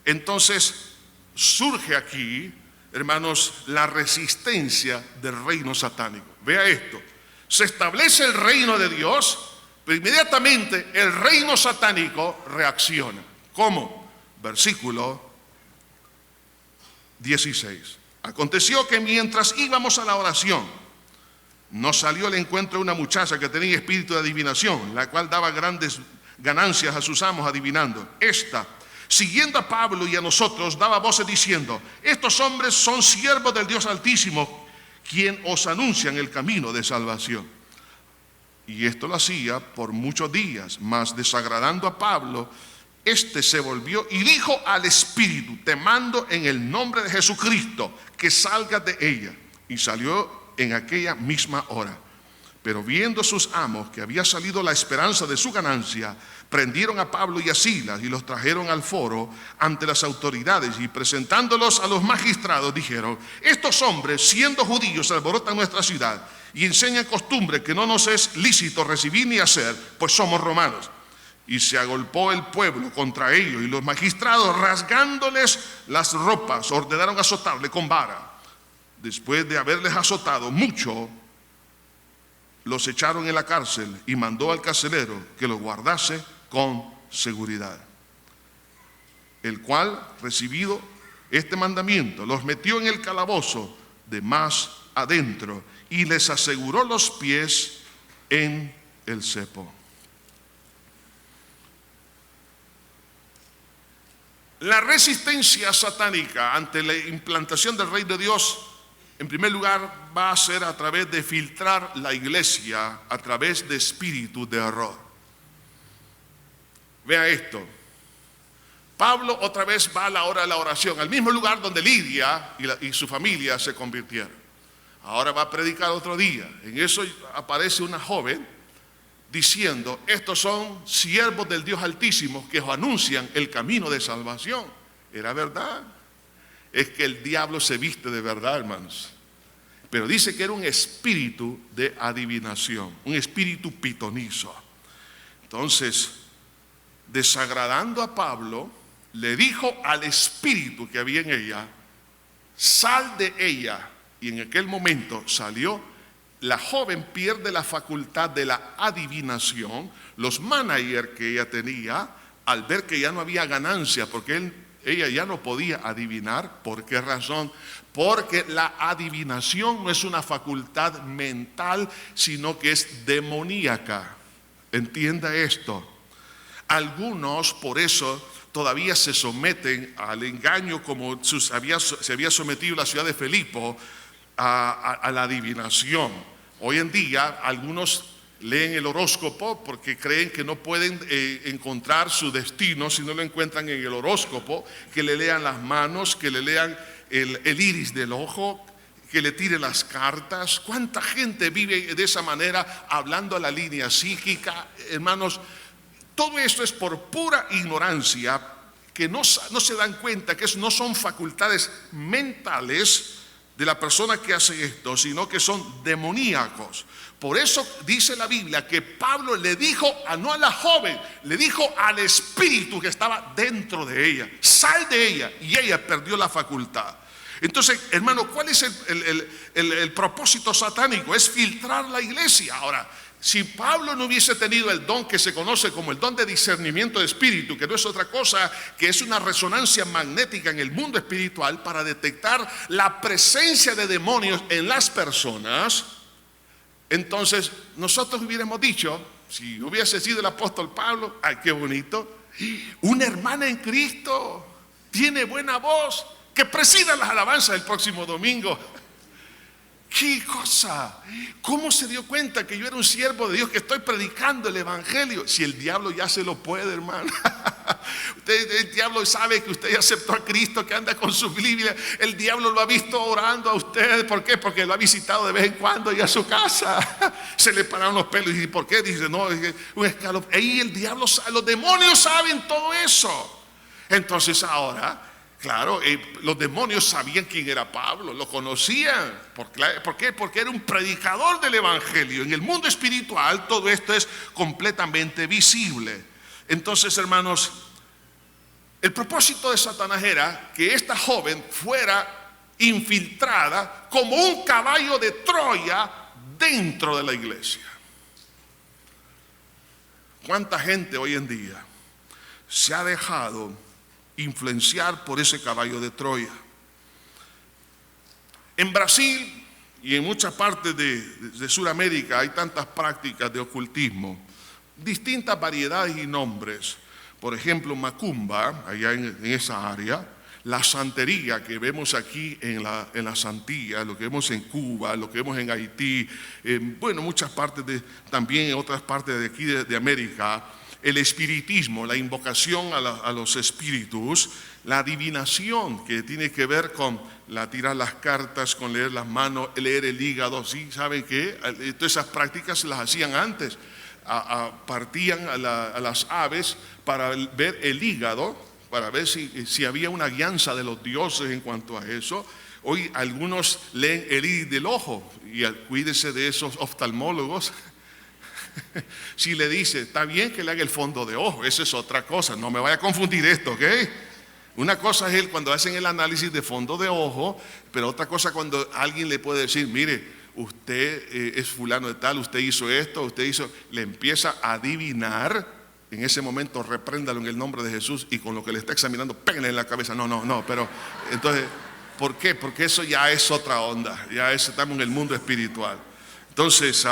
entonces surge aquí, hermanos, la resistencia del reino satánico. Vea esto, se establece el reino de Dios, pero inmediatamente el reino satánico reacciona. ¿Cómo? Versículo 16. Aconteció que mientras íbamos a la oración, nos salió al encuentro de una muchacha que tenía espíritu de adivinación, la cual daba grandes ganancias a sus amos adivinando. Esta, siguiendo a Pablo y a nosotros, daba voces diciendo: estos hombres son siervos del Dios Altísimo, quien os anuncian el camino de salvación. Y esto lo hacía por muchos días, mas desagradando a Pablo, este se volvió y dijo al espíritu: te mando en el nombre de Jesucristo que salgas de ella. Y salió en aquella misma hora. Pero viendo sus amos que había salido la esperanza de su ganancia, prendieron a Pablo y a Silas y los trajeron al foro ante las autoridades, y presentándolos a los magistrados dijeron: estos hombres, siendo judíos, alborotan nuestra ciudad y enseñan costumbre que no nos es lícito recibir ni hacer, pues somos romanos. Y se agolpó el pueblo contra ellos, y los magistrados, rasgándoles las ropas, ordenaron azotarle con vara. Después de haberles azotado mucho, los echaron en la cárcel y mandó al carcelero que los guardase con seguridad. El cual, recibido este mandamiento, los metió en el calabozo de más adentro y les aseguró los pies en el cepo. La resistencia satánica ante la implantación del reino de Dios, en primer lugar, va a ser a través de filtrar la iglesia a través de espíritus de error. Vea esto. Pablo otra vez va a la hora de la oración, al mismo lugar donde Lidia y su familia se convirtieron. Ahora va a predicar otro día. En eso aparece una joven diciendo: estos son siervos del Dios Altísimo que os anuncian el camino de salvación. Era verdad. Es que el diablo se viste de verdad, hermanos. Pero dice que era un espíritu de adivinación, un espíritu pitonizo. Entonces, desagradando a Pablo, le dijo al espíritu que había en ella: sal de ella. Y en aquel momento salió. La joven pierde la facultad de la adivinación. Los managers que ella tenía, al ver que ya no había ganancia, porque ella ya no podía adivinar. ¿Por qué razón? Porque la adivinación no es una facultad mental, sino que es demoníaca. Entienda esto. Algunos por eso todavía se someten al engaño, como se había sometido la ciudad de Filipo a la adivinación. Hoy en día algunos leen el horóscopo porque creen que no pueden encontrar su destino si no lo encuentran en el horóscopo, que le lean las manos, que le lean el iris del ojo, que le tiren las cartas. ¿Cuánta gente vive de esa manera, hablando a la línea psíquica? Hermanos, todo esto es por pura ignorancia, que no se dan cuenta que eso no son facultades mentales de la persona que hace esto, sino que son demoníacos. Por eso dice la Biblia que Pablo le dijo, no a la joven, le dijo al espíritu que estaba dentro de ella: sal de ella, y ella perdió la facultad. Entonces, hermano, ¿cuál es el propósito satánico? Es filtrar la iglesia. Ahora, si Pablo no hubiese tenido el don que se conoce como el don de discernimiento de espíritu, que no es otra cosa que es una resonancia magnética en el mundo espiritual para detectar la presencia de demonios en las personas, entonces nosotros hubiéramos dicho, si hubiese sido el apóstol Pablo: ay, qué bonito, una hermana en Cristo, tiene buena voz, que presida las alabanzas el próximo domingo. ¿Qué cosa? ¿Cómo se dio cuenta que yo era un siervo de Dios, que estoy predicando el evangelio? Si el diablo ya se lo puede, hermano. El diablo sabe que usted ya aceptó a Cristo, que anda con su Biblia. El diablo lo ha visto orando a usted. ¿Por qué? Porque lo ha visitado de vez en cuando y a su casa. Se le pararon los pelos. ¿Y por qué? Dice, no, es un escalofrío. Ahí el diablo sabe, los demonios saben todo eso. Entonces ahora, claro, los demonios sabían quién era Pablo, lo conocían. ¿Por qué? Porque era un predicador del evangelio. En el mundo espiritual todo esto es completamente visible. Entonces, hermanos, el propósito de Satanás era que esta joven fuera infiltrada como un caballo de Troya dentro de la iglesia. ¿Cuánta gente hoy en día se ha dejado influenciar por ese caballo de Troya? En Brasil y en muchas partes de Sudamérica hay tantas prácticas de ocultismo, distintas variedades y nombres. Por ejemplo, macumba, allá en esa área; la santería que vemos aquí en las Antillas, lo que vemos en Cuba, lo que vemos en Haití, bueno, muchas partes también en otras partes de aquí de América; el espiritismo, la invocación a los espíritus; la adivinación, que tiene que ver con tirar las cartas, con leer las manos, leer el hígado. ¿Sí? ¿Saben qué? Todas esas prácticas las hacían antes. Partían a las aves para ver el hígado, para ver si había una guianza de los dioses en cuanto a eso. Hoy algunos leen el iris del ojo, y cuídese de esos oftalmólogos. Si le dice, está bien que le haga el fondo de ojo, eso es otra cosa, no me vaya a confundir esto, ¿ok? Una cosa es cuando hacen el análisis de fondo de ojo, pero otra cosa cuando alguien le puede decir, mire, usted es fulano de tal, usted hizo esto, usted hizo, le empieza a adivinar. En ese momento repréndalo en el nombre de Jesús, y con lo que le está examinando, pégale en la cabeza. No, pero entonces, ¿por qué? Porque eso ya es otra onda, estamos en el mundo espiritual. Entonces,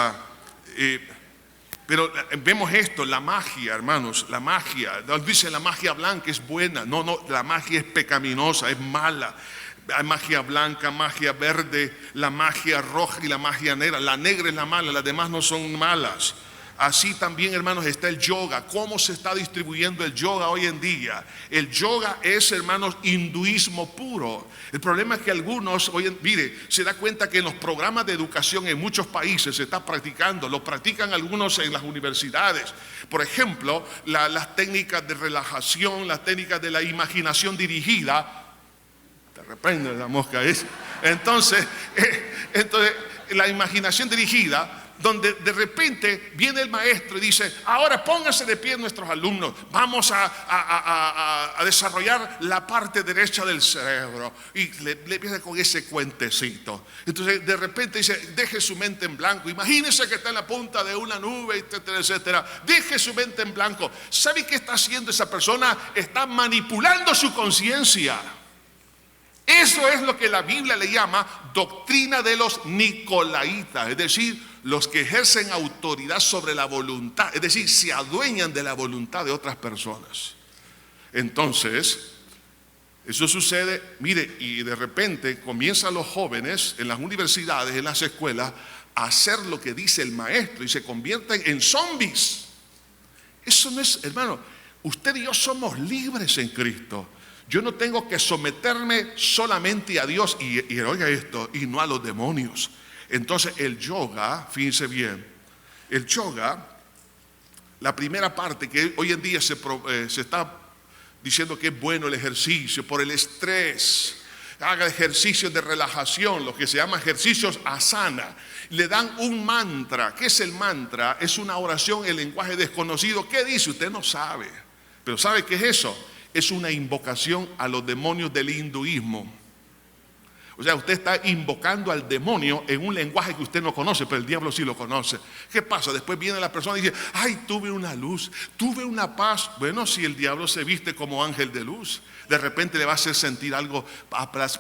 pero vemos esto, la magia, hermanos, la magia. Dice la magia blanca es buena. No, la magia es pecaminosa, es mala. Hay magia blanca, magia verde, la magia roja y la magia negra. La negra es la mala, las demás no son malas. Así también, hermanos, está el yoga. ¿Cómo se está distribuyendo el yoga hoy en día? El yoga es, hermanos, hinduismo puro. El problema es que algunos, mire, se da cuenta que en los programas de educación en muchos países se está practicando. Lo practican algunos en las universidades. Por ejemplo, las técnicas de relajación, las técnicas de la imaginación dirigida. Te reprende la mosca esa. Entonces, la imaginación dirigida, donde de repente viene el maestro y dice, ahora pónganse de pie nuestros alumnos, vamos a desarrollar la parte derecha del cerebro, y le empieza con ese cuentecito. Entonces de repente dice, deje su mente en blanco, imagínese que está en la punta de una nube, etcétera, etcétera, deje su mente en blanco. ¿Sabe qué está haciendo esa persona? Está manipulando su conciencia. Eso es lo que la Biblia le llama doctrina de los nicolaitas, es decir, los que ejercen autoridad sobre la voluntad, es decir, se adueñan de la voluntad de otras personas. Entonces, Eso sucede, mire, y de repente comienzan los jóvenes en las universidades, en las escuelas, a hacer lo que dice el maestro y se convierten en zombies. Eso no es, hermano, usted y yo somos libres en Cristo. Yo no tengo que someterme solamente a Dios y oiga esto, y no a los demonios. Entonces el yoga, fíjense bien, el yoga, la primera parte que hoy en día se está diciendo que es bueno el ejercicio por el estrés. Haga ejercicios de relajación, lo que se llama ejercicios asana. Le dan un mantra. ¿Qué es el mantra? Es una oración en lenguaje desconocido. ¿Qué dice? Usted no sabe. Pero ¿sabe qué es eso? Es una invocación a los demonios del hinduismo. O sea, usted está invocando al demonio en un lenguaje que usted no conoce, pero el diablo sí lo conoce. ¿Qué pasa? Después viene la persona y dice, ay, tuve una luz, tuve una paz. Bueno, si el diablo se viste como ángel de luz, de repente le va a hacer sentir algo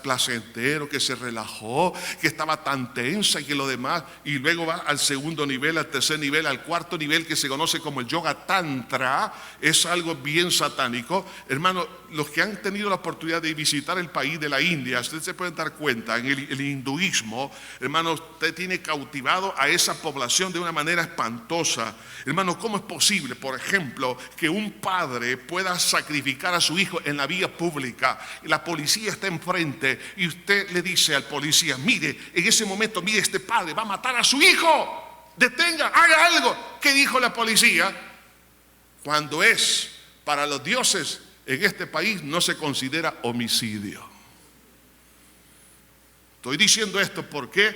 placentero, que se relajó, que estaba tan tensa y que lo demás. Y luego va al segundo nivel, al tercer nivel, al cuarto nivel, que se conoce como el yoga tantra. Es algo bien satánico. Hermano, los que han tenido la oportunidad de visitar el país de la India, ustedes se pueden dar cuenta, en el hinduismo, hermano, usted tiene cautivado a esa población de una manera espantosa. Hermano, ¿cómo es posible, por ejemplo, que un padre pueda sacrificar a su hijo en la vía pública? La policía está enfrente y usted le dice al policía, mire, en ese momento, mire, este padre va a matar a su hijo, detenga, haga algo. ¿Qué dijo la policía? Cuando es para los dioses en este país no se considera homicidio. Estoy diciendo esto porque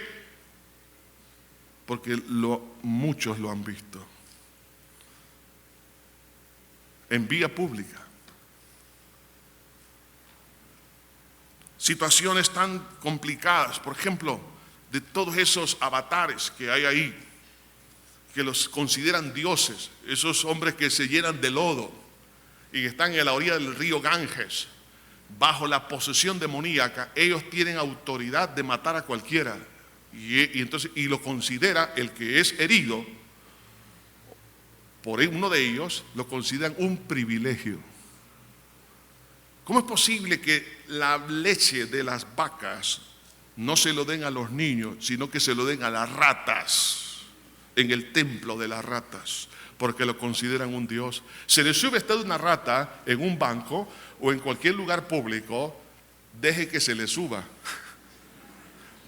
muchos lo han visto en vía pública. Situaciones tan complicadas, por ejemplo, de todos esos avatares que hay ahí, que los consideran dioses, esos hombres que se llenan de lodo y que están en la orilla del río Ganges, bajo la posesión demoníaca. Ellos tienen autoridad de matar a cualquiera y lo considera el que es herido por uno de ellos, lo consideran un privilegio. ¿Cómo es posible que la leche de las vacas no se lo den a los niños, sino que se lo den a las ratas en el templo de las ratas? Porque lo consideran un dios. Se le sube a usted una rata en un banco o en cualquier lugar público, deje que se le suba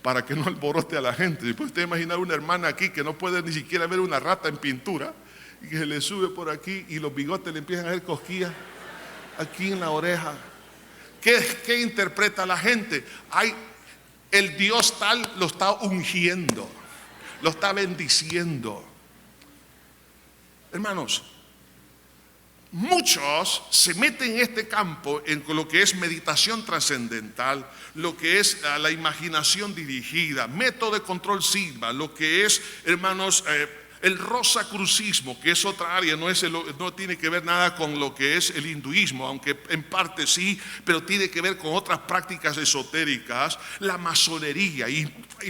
para que no alborote a la gente. ¿Puede usted imaginar una hermana aquí que no puede ni siquiera ver una rata en pintura y que se le sube por aquí y los bigotes le empiezan a hacer cosquillas aquí en la oreja? ¿Qué interpreta la gente? El Dios tal lo está ungiendo, lo está bendiciendo. Hermanos, muchos se meten en este campo, en lo que es meditación trascendental, lo que es la imaginación dirigida, método de control Sigma, lo que es, hermanos, el rosacrucismo, que es otra área, no tiene que ver nada con lo que es el hinduismo, aunque en parte sí, pero tiene que ver con otras prácticas esotéricas, la masonería, y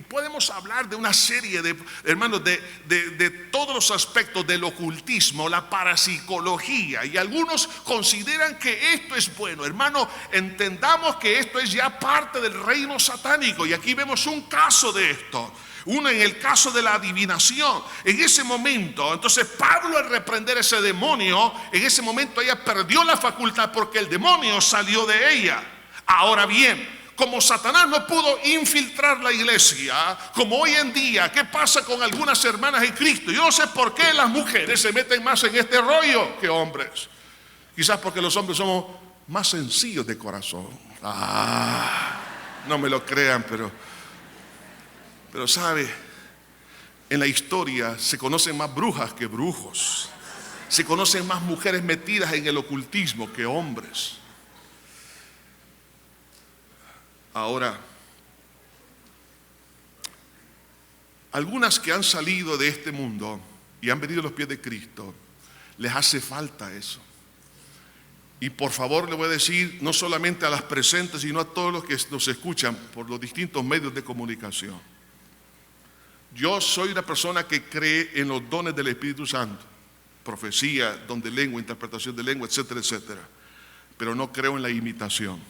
podemos hablar de una serie de, hermanos, de todos los aspectos del ocultismo, la parapsicología, y algunos consideran que esto es bueno. Hermano, entendamos que esto es ya parte del reino satánico, y aquí vemos un caso de esto. Uno en el caso de la adivinación. En ese momento, entonces Pablo, al reprender ese demonio, en ese momento ella perdió la facultad porque el demonio salió de ella. Ahora bien, como Satanás no pudo infiltrar la iglesia, como hoy en día, ¿qué pasa con algunas hermanas en Cristo? Yo no sé por qué las mujeres se meten más en este rollo que hombres. Quizás porque los hombres somos más sencillos de corazón. No me lo crean, pero sabe, en la historia se conocen más brujas que brujos. Se conocen más mujeres metidas en el ocultismo que hombres. Ahora, algunas que han salido de este mundo y han venido a los pies de Cristo, les hace falta eso. Y por favor le voy a decir, no solamente a las presentes, sino a todos los que nos escuchan por los distintos medios de comunicación. Yo soy una persona que cree en los dones del Espíritu Santo, profecía, don de lengua, interpretación de lengua, etcétera, etcétera. Pero no creo en la imitación.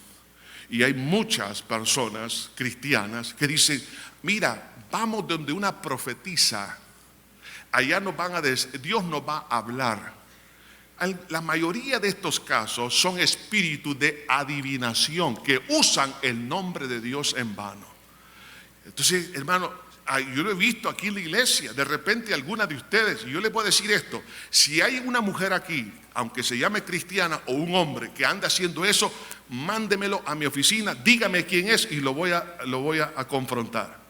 Y hay muchas personas cristianas que dicen, mira, vamos donde una profetisa, allá Dios nos va a hablar. La mayoría de estos casos son espíritus de adivinación que usan el nombre de Dios en vano. Entonces, hermano, yo lo he visto aquí en la iglesia, de repente alguna de ustedes, y yo les puedo decir esto, si hay una mujer aquí, aunque se llame cristiana, o un hombre que anda haciendo eso, mándemelo a mi oficina, dígame quién es y lo voy a confrontar.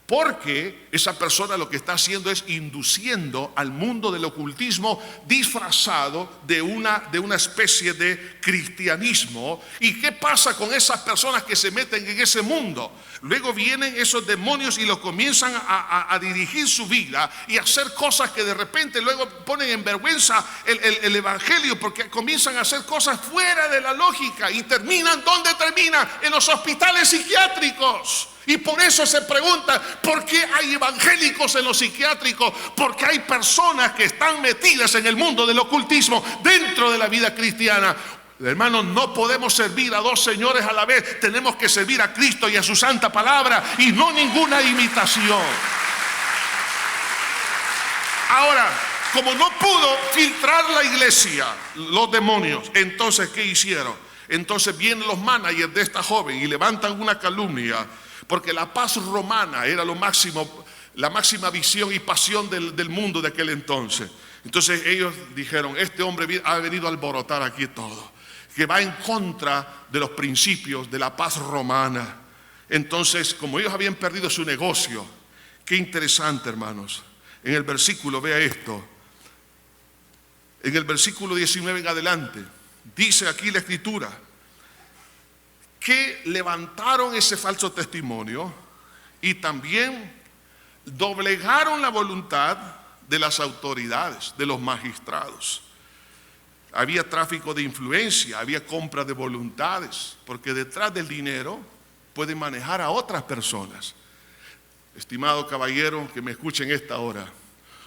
Porque esa persona lo que está haciendo es induciendo al mundo del ocultismo disfrazado de una especie de cristianismo. ¿Y qué pasa con esas personas que se meten en ese mundo? Luego vienen esos demonios y los comienzan a dirigir su vida y a hacer cosas que de repente luego ponen en vergüenza el evangelio, porque comienzan a hacer cosas fuera de la lógica y terminan, ¿dónde terminan? En los hospitales psiquiátricos. Y por eso se pregunta, ¿por qué hay evangélicos en los psiquiátricos? Porque hay personas que están metidas en el mundo del ocultismo dentro de la vida cristiana. Hermanos, no podemos servir a dos señores a la vez. Tenemos que servir a Cristo y a su santa palabra y no ninguna imitación. Ahora, como no pudo filtrar la iglesia los demonios, entonces ¿qué hicieron? Entonces vienen los managers de esta joven y levantan una calumnia, porque la paz romana era lo máximo, la máxima visión y pasión del mundo de aquel entonces. Entonces ellos dijeron, este hombre ha venido a alborotar aquí todo, que va en contra de los principios de la paz romana. Entonces, como ellos habían perdido su negocio, qué interesante, hermanos. En el versículo, vea esto, en el versículo 19 en adelante, dice aquí la escritura, que levantaron ese falso testimonio y también doblegaron la voluntad de las autoridades, de los magistrados. Había tráfico de influencia, había compra de voluntades, porque detrás del dinero pueden manejar a otras personas. Estimado caballero que me escuche en esta hora,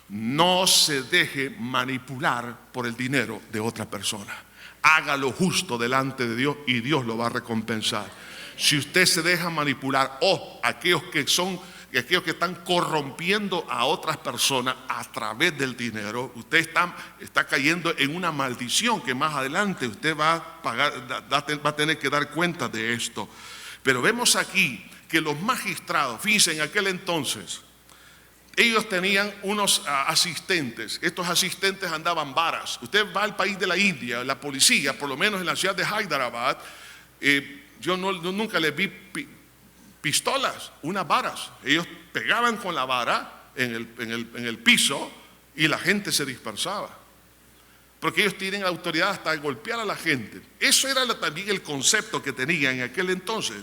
no se deje manipular por el dinero de otra persona. Haga lo justo delante de Dios y Dios lo va a recompensar. Si usted se deja manipular, aquellos que están corrompiendo a otras personas a través del dinero, usted está cayendo en una maldición que más adelante usted va a pagar, va a tener que dar cuenta de esto. Pero vemos aquí que los magistrados, fíjense, en aquel entonces, ellos tenían unos asistentes. Estos asistentes andaban varas. Usted va al país de la India, la policía, por lo menos en la ciudad de Hyderabad, yo nunca les vi pistolas, unas varas. Ellos pegaban con la vara en el piso y la gente se dispersaba. Porque ellos tienen autoridad hasta de golpear a la gente. Eso era también el concepto que tenían en aquel entonces.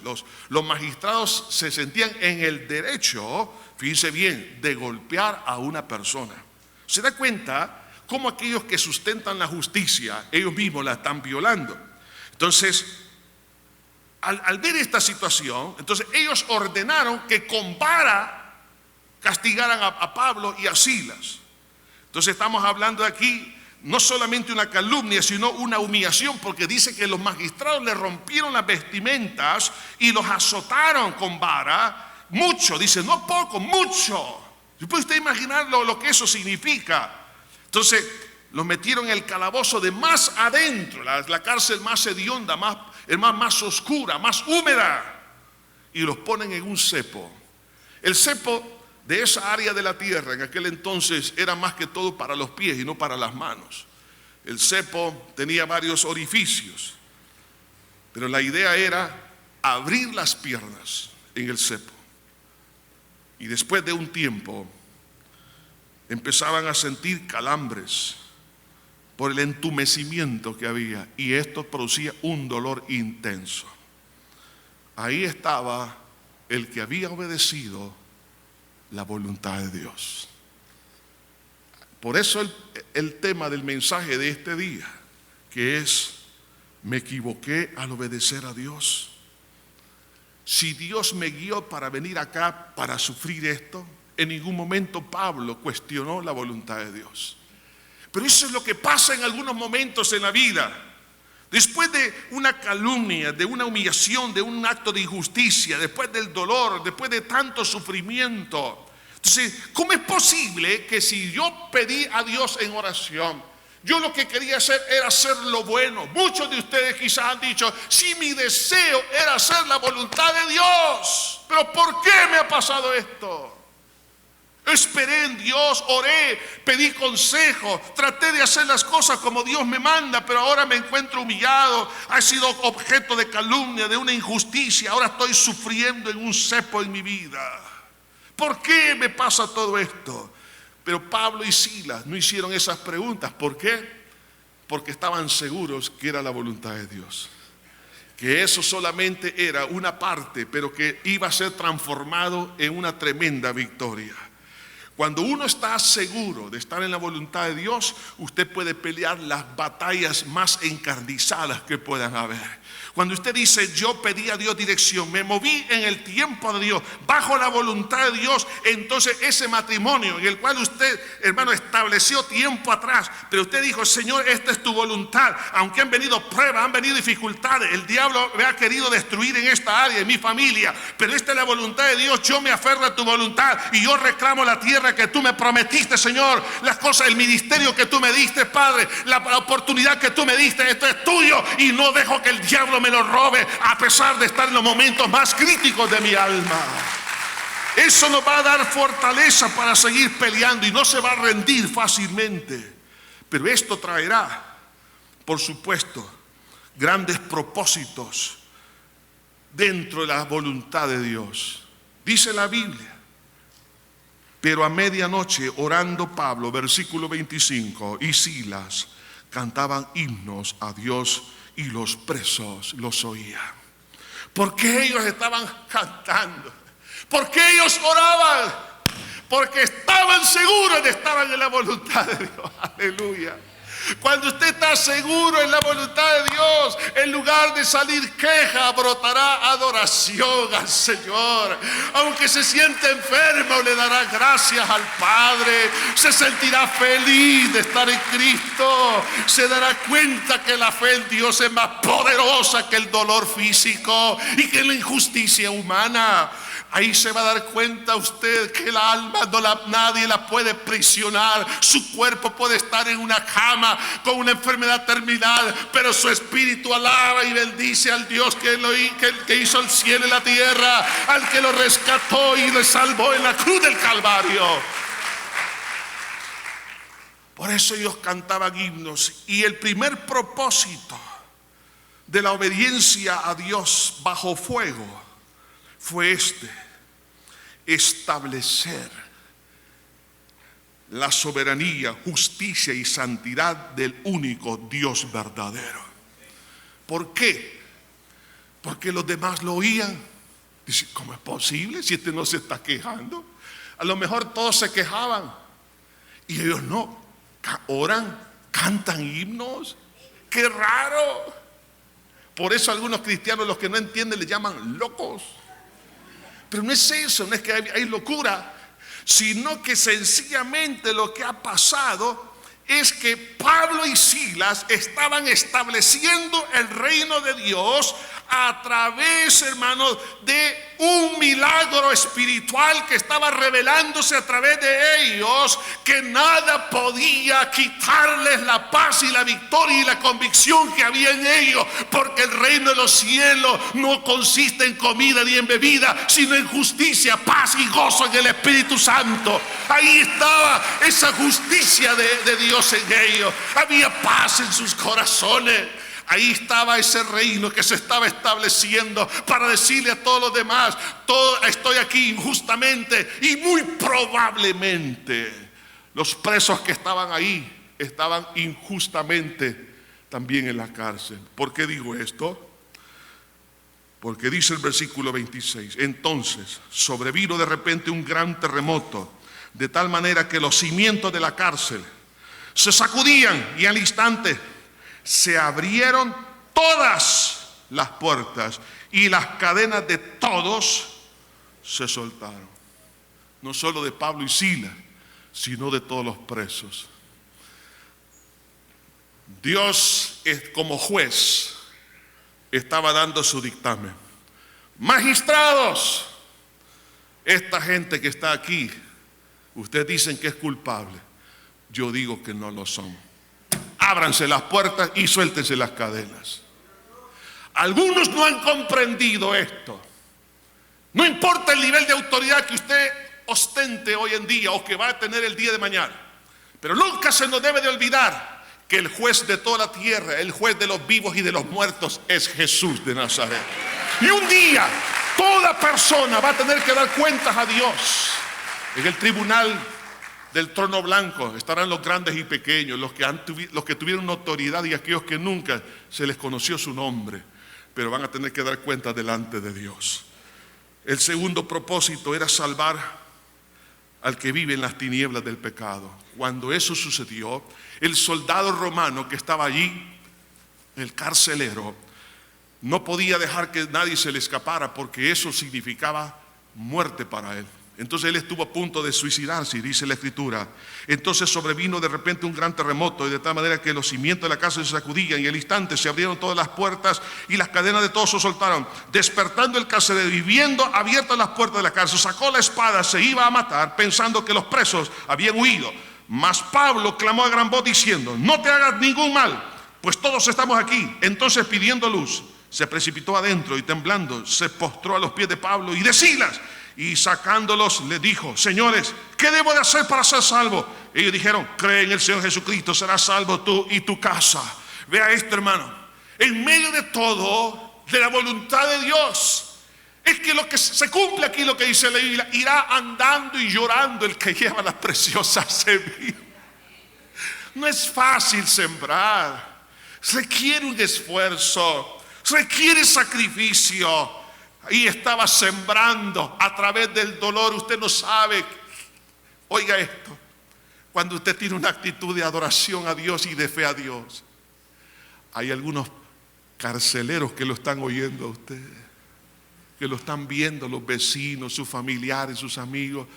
Los magistrados se sentían en el derecho, fíjense bien, de golpear a una persona. ¿Se da cuenta cómo aquellos que sustentan la justicia, ellos mismos la están violando? Entonces, al ver esta situación, entonces ellos ordenaron que con vara castigaran a Pablo y a Silas. Entonces estamos hablando aquí no solamente una calumnia, sino una humillación, porque dice que los magistrados le rompieron las vestimentas y los azotaron con vara, mucho, dice, no poco, mucho. ¿Puede usted imaginar lo que eso significa? Entonces los metieron en el calabozo de más adentro, la cárcel más hedionda, más oscura, más húmeda, y los ponen en un cepo. El cepo de esa área de la tierra en aquel entonces era más que todo para los pies y no para las manos. El cepo tenía varios orificios, pero la idea era abrir las piernas en el cepo. Y después de un tiempo empezaban a sentir calambres por el entumecimiento que había, y esto producía un dolor intenso. Ahí estaba el que había obedecido la voluntad de Dios. Por eso el tema del mensaje de este día, que es: me equivoqué al obedecer a Dios. Si Dios me guió para venir acá para sufrir esto, en ningún momento Pablo cuestionó la voluntad de Dios. Pero eso es lo que pasa en algunos momentos en la vida. Después de una calumnia, de una humillación, de un acto de injusticia, después del dolor, después de tanto sufrimiento. Entonces, ¿cómo es posible que si yo pedí a Dios en oración, yo lo que quería hacer era hacer lo bueno? Muchos de ustedes quizás han dicho, si mi deseo era hacer la voluntad de Dios, pero ¿por qué me ha pasado esto? Esperé en Dios, oré, pedí consejo, traté de hacer las cosas como Dios me manda, pero ahora me encuentro humillado, he sido objeto de calumnia, de una injusticia, ahora estoy sufriendo en un cepo en mi vida. ¿Por qué me pasa todo esto? Pero Pablo y Silas no hicieron esas preguntas. ¿Por qué? Porque estaban seguros que era la voluntad de Dios, que eso solamente era una parte, pero que iba a ser transformado en una tremenda victoria. Cuando uno está seguro de estar en la voluntad de Dios, usted puede pelear las batallas más encarnizadas que puedan haber. Cuando usted dice, yo pedí a Dios dirección, me moví en el tiempo de Dios, bajo la voluntad de Dios, entonces ese matrimonio en el cual usted, hermano, estableció tiempo atrás, pero usted dijo, Señor, esta es tu voluntad, aunque han venido pruebas, han venido dificultades, el diablo me ha querido destruir en esta área, en mi familia, pero esta es la voluntad de Dios, yo me aferro a tu voluntad y yo reclamo la tierra que tú me prometiste, Señor, las cosas, el ministerio que tú me diste, Padre, la oportunidad que tú me diste, esto es tuyo y no dejo que el diablo me lo robe a pesar de estar en los momentos más críticos de mi alma. Eso nos va a dar fortaleza para seguir peleando y no se va a rendir fácilmente. Pero esto traerá, por supuesto, grandes propósitos dentro de la voluntad de Dios. Dice la Biblia, pero a medianoche orando Pablo, versículo 25, y Silas cantaban himnos a Dios y los presos los oían. ¿Por qué ellos estaban cantando? ¿Por qué ellos oraban? Porque estaban seguros de estar en la voluntad de Dios. Aleluya. Cuando usted está seguro en la voluntad de Dios, en lugar de salir queja, brotará adoración al Señor. Aunque se siente enfermo, le dará gracias al Padre. Se sentirá feliz de estar en Cristo. Se dará cuenta que la fe en Dios es más poderosa que el dolor físico y que la injusticia humana. Ahí se va a dar cuenta usted que la alma nadie la puede prisionar. Su cuerpo puede estar en una cama con una enfermedad terminal, pero su espíritu alaba y bendice al Dios que hizo el cielo y la tierra, al que lo rescató y lo salvó en la cruz del Calvario. Por eso ellos cantaban himnos. Y el primer propósito de la obediencia a Dios bajo fuego fue establecer la soberanía, justicia y santidad del único Dios verdadero. ¿Por qué? Porque los demás lo oían. Dice, ¿cómo es posible si este no se está quejando? A lo mejor todos se quejaban y ellos no, oran, cantan himnos. ¡Qué raro! Por eso algunos cristianos, los que no entienden, le llaman locos. Pero no es eso, no es que hay locura, sino que sencillamente lo que ha pasado es que Pablo y Silas estaban estableciendo el reino de Dios a través, hermanos, de un milagro espiritual que estaba revelándose a través de ellos, que nada podía quitarles la paz y la victoria y la convicción que había en ellos, porque el reino de los cielos no consiste en comida ni en bebida, sino en justicia, paz y gozo en el Espíritu Santo. Ahí estaba esa justicia de Dios en ellos, había paz en sus corazones. Ahí estaba ese reino que se estaba estableciendo para decirle a todos los demás, estoy aquí injustamente, y muy probablemente los presos que estaban ahí estaban injustamente también en la cárcel. ¿Por qué digo esto? Porque dice el versículo 26, entonces sobrevino de repente un gran terremoto, de tal manera que los cimientos de la cárcel se sacudían y al instante se abrieron todas las puertas y las cadenas de todos se soltaron. No solo de Pablo y Silas, sino de todos los presos. Dios, como juez, estaba dando su dictamen. Magistrados, esta gente que está aquí, ustedes dicen que es culpable. Yo digo que no lo son. Ábranse las puertas y suéltense las cadenas. Algunos no han comprendido esto. No importa el nivel de autoridad que usted ostente hoy en día o que va a tener el día de mañana, pero nunca se nos debe de olvidar que el juez de toda la tierra, el juez de los vivos y de los muertos, es Jesús de Nazaret. Y un día toda persona va a tener que dar cuentas a Dios. En el tribunal del trono blanco estarán los grandes y pequeños, los que tuvieron notoriedad y aquellos que nunca se les conoció su nombre, pero van a tener que dar cuenta delante de Dios. El segundo propósito era salvar al que vive en las tinieblas del pecado. Cuando eso sucedió, el soldado romano que estaba allí, el carcelero, no podía dejar que nadie se le escapara, porque eso significaba muerte para él. Entonces él estuvo a punto de suicidarse, dice la Escritura. Entonces sobrevino de repente un gran terremoto, y de tal manera que los cimientos de la casa se sacudían, y al instante se abrieron todas las puertas y las cadenas de todos se soltaron. Despertando el carcelero y viendo abiertas las puertas de la cárcel, sacó la espada, se iba a matar, pensando que los presos habían huido. Mas Pablo clamó a gran voz diciendo: no te hagas ningún mal, pues todos estamos aquí. Entonces, pidiendo luz, se precipitó adentro y temblando se postró a los pies de Pablo y de Silas, y sacándolos le dijo: señores, ¿qué debo de hacer para ser salvo? Ellos dijeron: cree en el Señor Jesucristo, serás salvo tú y tu casa. Vea esto, hermano, en medio de todo, de la voluntad de Dios, es que lo que se cumple aquí, lo que dice la Biblia: irá andando y llorando el que lleva la preciosa semilla. No es fácil sembrar, requiere un esfuerzo, requiere sacrificio. Y estaba sembrando a través del dolor. Usted no sabe. Oiga esto: cuando usted tiene una actitud de adoración a Dios y de fe a Dios, hay algunos carceleros que lo están oyendo a usted, que lo están viendo, los vecinos, sus familiares, sus amigos.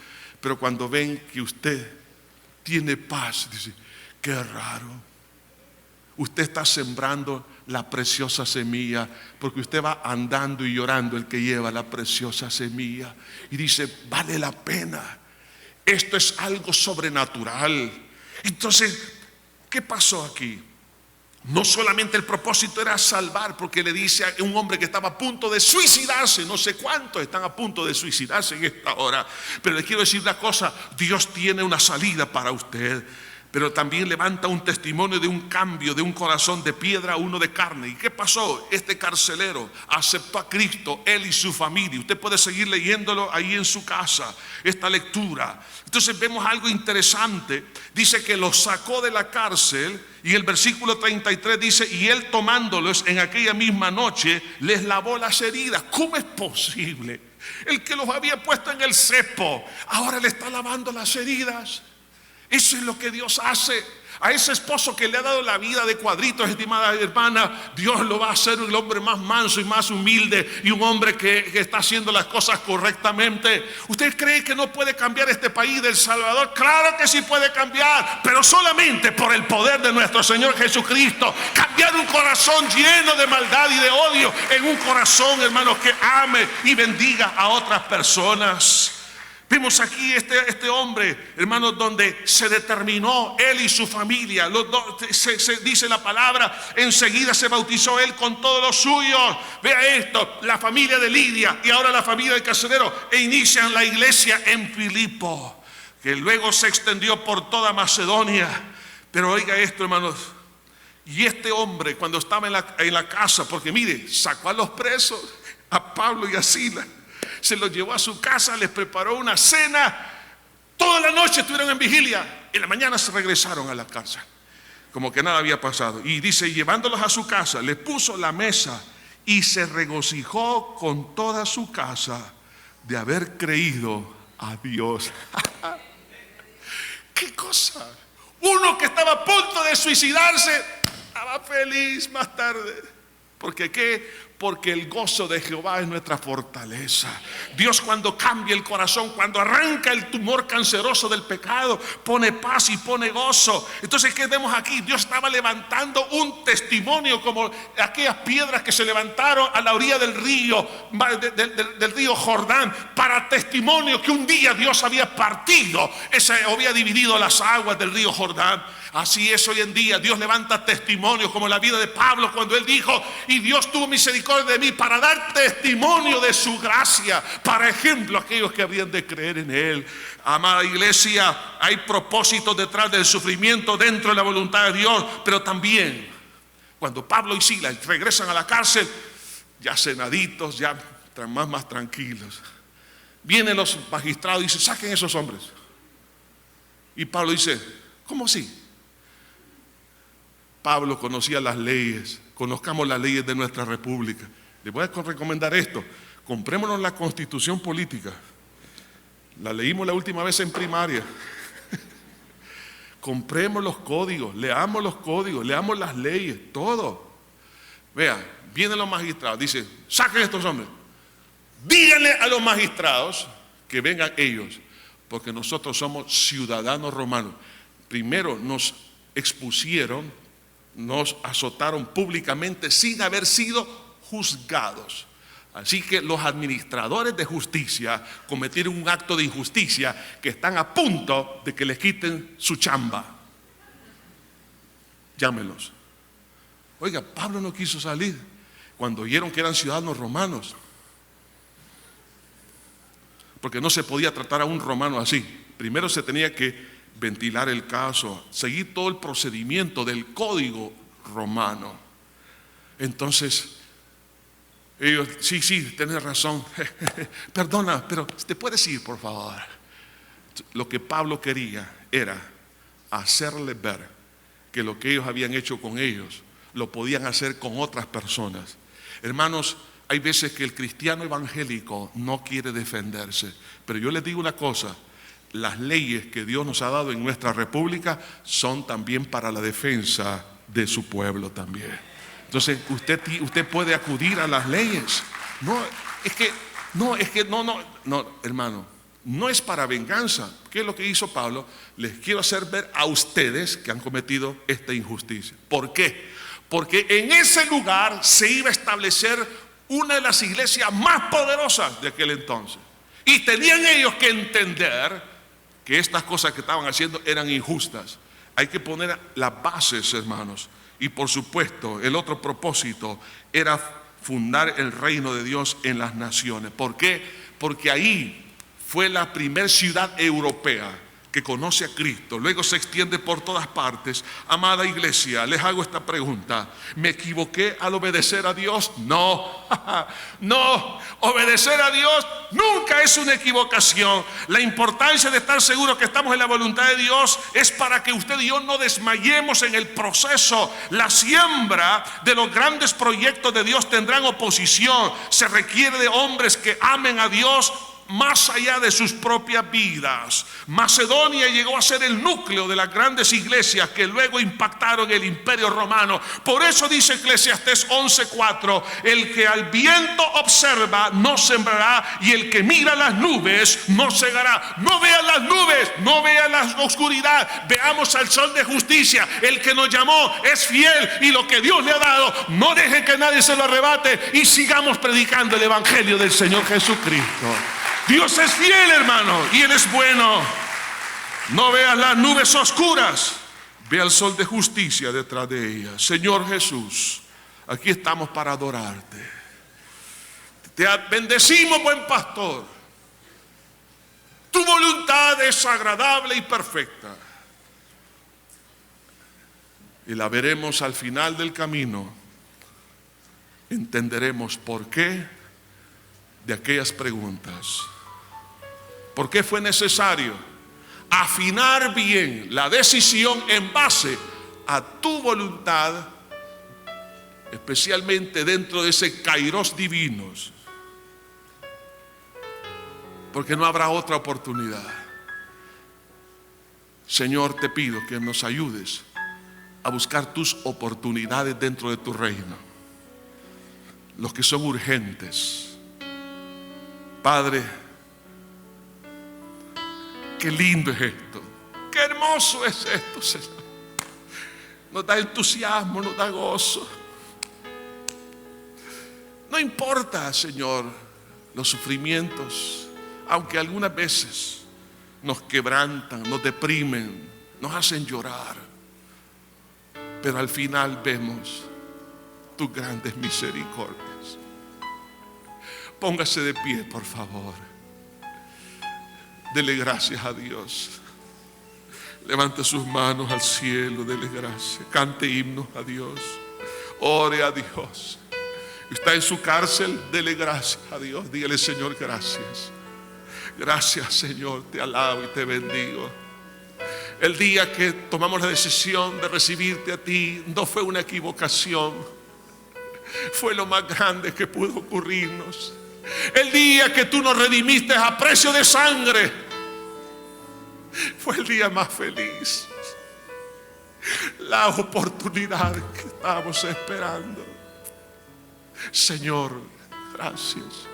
Pero cuando ven que usted tiene paz, dicen: qué raro. Usted está sembrando la preciosa semilla, porque usted va andando y llorando el que lleva la preciosa semilla. Y dice: vale la pena. Esto es algo sobrenatural. Entonces, ¿qué pasó aquí? No solamente el propósito era salvar, porque le dice a un hombre que estaba a punto de suicidarse. No sé cuántos están a punto de suicidarse en esta hora, pero le quiero decir una cosa: Dios tiene una salida para usted. Pero también levanta un testimonio de un cambio de un corazón de piedra a uno de carne. ¿Y qué pasó? Este carcelero aceptó a Cristo, él y su familia. Usted puede seguir leyéndolo ahí en su casa, esta lectura. Entonces vemos algo interesante. Dice que los sacó de la cárcel, y el versículo 33 dice: y él, tomándolos en aquella misma noche, les lavó las heridas. ¿Cómo es posible? El que los había puesto en el cepo, ahora le está lavando las heridas. Eso es lo que Dios hace. A ese esposo que le ha dado la vida de cuadritos, estimada hermana, Dios lo va a hacer el hombre más manso y más humilde, y un hombre que está haciendo las cosas correctamente. ¿Usted cree que no puede cambiar este país del Salvador? Claro que sí puede cambiar, pero solamente por el poder de nuestro Señor Jesucristo. Cambiar un corazón lleno de maldad y de odio en un corazón, hermanos, que ame y bendiga a otras personas. Vimos aquí este hombre, hermanos, donde se determinó él y su familia. Los dos, se dice la palabra, enseguida se bautizó él con todos los suyos. Vea esto: la familia de Lidia y ahora la familia del carcelero, e inician la iglesia en Filipo, que luego se extendió por toda Macedonia. Pero oiga esto, hermanos, y este hombre, cuando estaba en la casa, porque mire, sacó a los presos, a Pablo y a Silas, se los llevó a su casa, les preparó una cena. Toda la noche estuvieron en vigilia. En la mañana se regresaron a la casa, como que nada había pasado. Y dice: llevándolos a su casa, les puso la mesa, y se regocijó con toda su casa de haber creído a Dios. ¿Qué cosa? Uno que estaba a punto de suicidarse estaba feliz más tarde. ¿Porque qué? porque el gozo de Jehová es nuestra fortaleza. Dios, cuando cambia el corazón, cuando arranca el tumor canceroso del pecado, pone paz y pone gozo. Entonces, ¿qué vemos aquí? Dios estaba levantando un testimonio como aquellas piedras que se levantaron a la orilla del río, del río Jordán, para testimonio que un día Dios había partido, había dividido las aguas del río Jordán. Así es hoy en día. Dios levanta testimonios como la vida de Pablo, cuando él dijo: y Dios tuvo misericordia de mí para dar testimonio de su gracia, para ejemplo a aquellos que habrían de creer en él. Amada iglesia, hay propósitos detrás del sufrimiento dentro de la voluntad de Dios, pero también cuando Pablo y Silas regresan a la cárcel, ya cenaditos, ya más tranquilos, vienen los magistrados y dicen: saquen esos hombres. Y Pablo dice: ¿cómo así? Pablo conocía las leyes. Conozcamos las leyes de nuestra república. Les voy a recomendar esto: comprémonos la Constitución política. La leímos la última vez en primaria. Compremos los códigos, leamos las leyes, todo. Vea, vienen los magistrados, dice: saquen a estos hombres. Díganle a los magistrados que vengan ellos, porque nosotros somos ciudadanos romanos. Primero nos expusieron, nos azotaron públicamente sin haber sido juzgados. Así que los administradores de justicia cometieron un acto de injusticia que están a punto de que les quiten su chamba. Llámenlos. Oiga, Pablo no quiso salir cuando oyeron que eran ciudadanos romanos, porque no se podía tratar a un romano así. Primero se tenía que ventilar el caso, seguir todo el procedimiento del código romano. Entonces ellos: sí, tenés razón, perdona, pero ¿te puedes ir, por favor? Lo que Pablo quería era hacerles ver que lo que ellos habían hecho con ellos lo podían hacer con otras personas. Hermanos, hay veces que el cristiano evangélico no quiere defenderse, pero yo les digo una cosa: las leyes que Dios nos ha dado en nuestra república son también para la defensa de su pueblo también. Entonces usted puede acudir a las leyes. No, hermano, no es para venganza. ¿Qué es lo que hizo Pablo? Les quiero hacer ver a ustedes que han cometido esta injusticia. ¿Por qué? Porque en ese lugar se iba a establecer una de las iglesias más poderosas de aquel entonces. Y tenían ellos que entender que estas cosas que estaban haciendo eran injustas. Hay que poner las bases, hermanos. Y por supuesto, el otro propósito era fundar el reino de Dios en las naciones. ¿Por qué? Porque ahí fue la primera ciudad europea que conoce a Cristo, luego se extiende por todas partes. Amada iglesia, les hago esta pregunta: ¿me equivoqué al obedecer a Dios? No, no, obedecer a Dios nunca es una equivocación. La importancia de estar seguros que estamos en la voluntad de Dios es para que usted y yo no desmayemos en el proceso. La siembra de los grandes proyectos de Dios tendrán oposición. Se requiere de hombres que amen a Dios más allá de sus propias vidas. Macedonia llegó a ser el núcleo de las grandes iglesias que luego impactaron el imperio romano. Por eso dice Eclesiastés 11:4: el que al viento observa no sembrará, y el que mira las nubes no segará. No vea las nubes, no vea la oscuridad, veamos al sol de justicia. El que nos llamó es fiel, y lo que Dios le ha dado no deje que nadie se lo arrebate, y sigamos predicando el evangelio del Señor Jesucristo. Dios es fiel, hermano, y Él es bueno. No veas las nubes oscuras, ve al sol de justicia detrás de ellas. Señor Jesús, aquí estamos para adorarte. Te bendecimos, buen pastor. Tu voluntad es agradable y perfecta, y la veremos al final del camino. Entenderemos por qué de aquellas preguntas. ¿Por qué fue necesario afinar bien la decisión en base a tu voluntad, especialmente dentro de ese kairos divinos? Porque no habrá otra oportunidad. Señor, te pido que nos ayudes a buscar tus oportunidades dentro de tu reino. los que son urgentes. Padre, qué lindo es esto, qué hermoso es esto, Señor. Nos da entusiasmo, nos da gozo. No importa, Señor, los sufrimientos, aunque algunas veces nos quebrantan, nos deprimen, nos hacen llorar, pero al final vemos tus grandes misericordias. Póngase de pie, por favor. Dele gracias a Dios. Levante sus manos al cielo, dele gracias. Cante himnos a Dios. Ore a Dios. Está en su cárcel, dele gracias a Dios. Dígale: Señor, gracias. Gracias, Señor, te alabo y te bendigo. El día que tomamos la decisión de recibirte a ti no fue una equivocación, fue lo más grande que pudo ocurrirnos. El día que tú nos redimiste a precio de sangre fue el día más feliz, la oportunidad que estábamos esperando. Señor, gracias.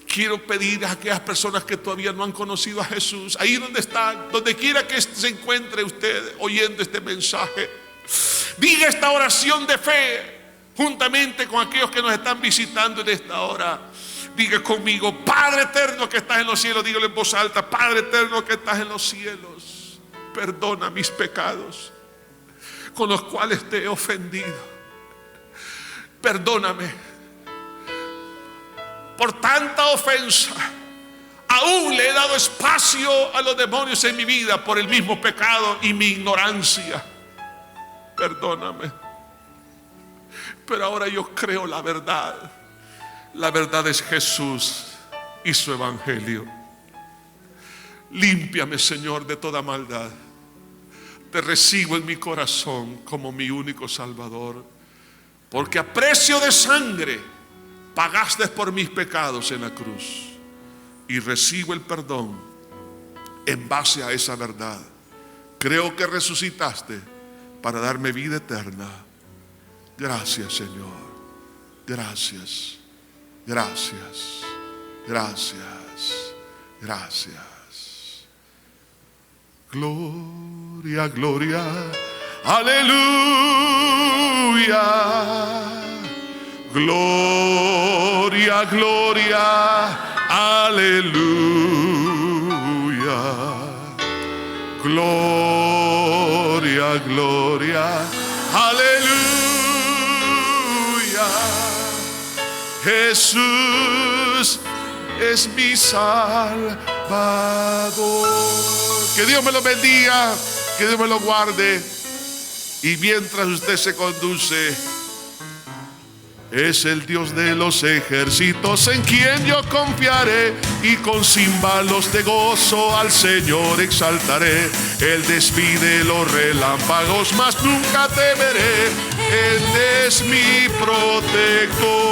Quiero pedir a aquellas personas que todavía no han conocido a Jesús, ahí donde están, donde quiera que se encuentre usted oyendo este mensaje, diga esta oración de fe juntamente con aquellos que nos están visitando en esta hora. Diga conmigo: Padre eterno que estás en los cielos. Dígalo en voz alta: Padre eterno que estás en los cielos, perdona mis pecados con los cuales te he ofendido. Perdóname por tanta ofensa. Aún le he dado espacio a los demonios en mi vida por el mismo pecado y mi ignorancia. Perdóname. Pero ahora yo creo la verdad. La verdad es Jesús y su evangelio. Límpiame, Señor, de toda maldad. Te recibo en mi corazón como mi único Salvador, porque a precio de sangre pagaste por mis pecados en la cruz, y recibo el perdón en base a esa verdad. Creo que resucitaste para darme vida eterna. Gracias, Señor. Gracias. Gracias. Gracias. Gracias. Gloria, gloria. Aleluya. Gloria, gloria, aleluya. Gloria, gloria, aleluya. Jesús es mi Salvador. Que Dios me lo bendiga, que Dios me lo guarde. Y mientras usted se conduce, es el Dios de los ejércitos en quien yo confiaré, y con címbalos de gozo al Señor exaltaré. Él despide los relámpagos, mas nunca temeré. Él es mi protector.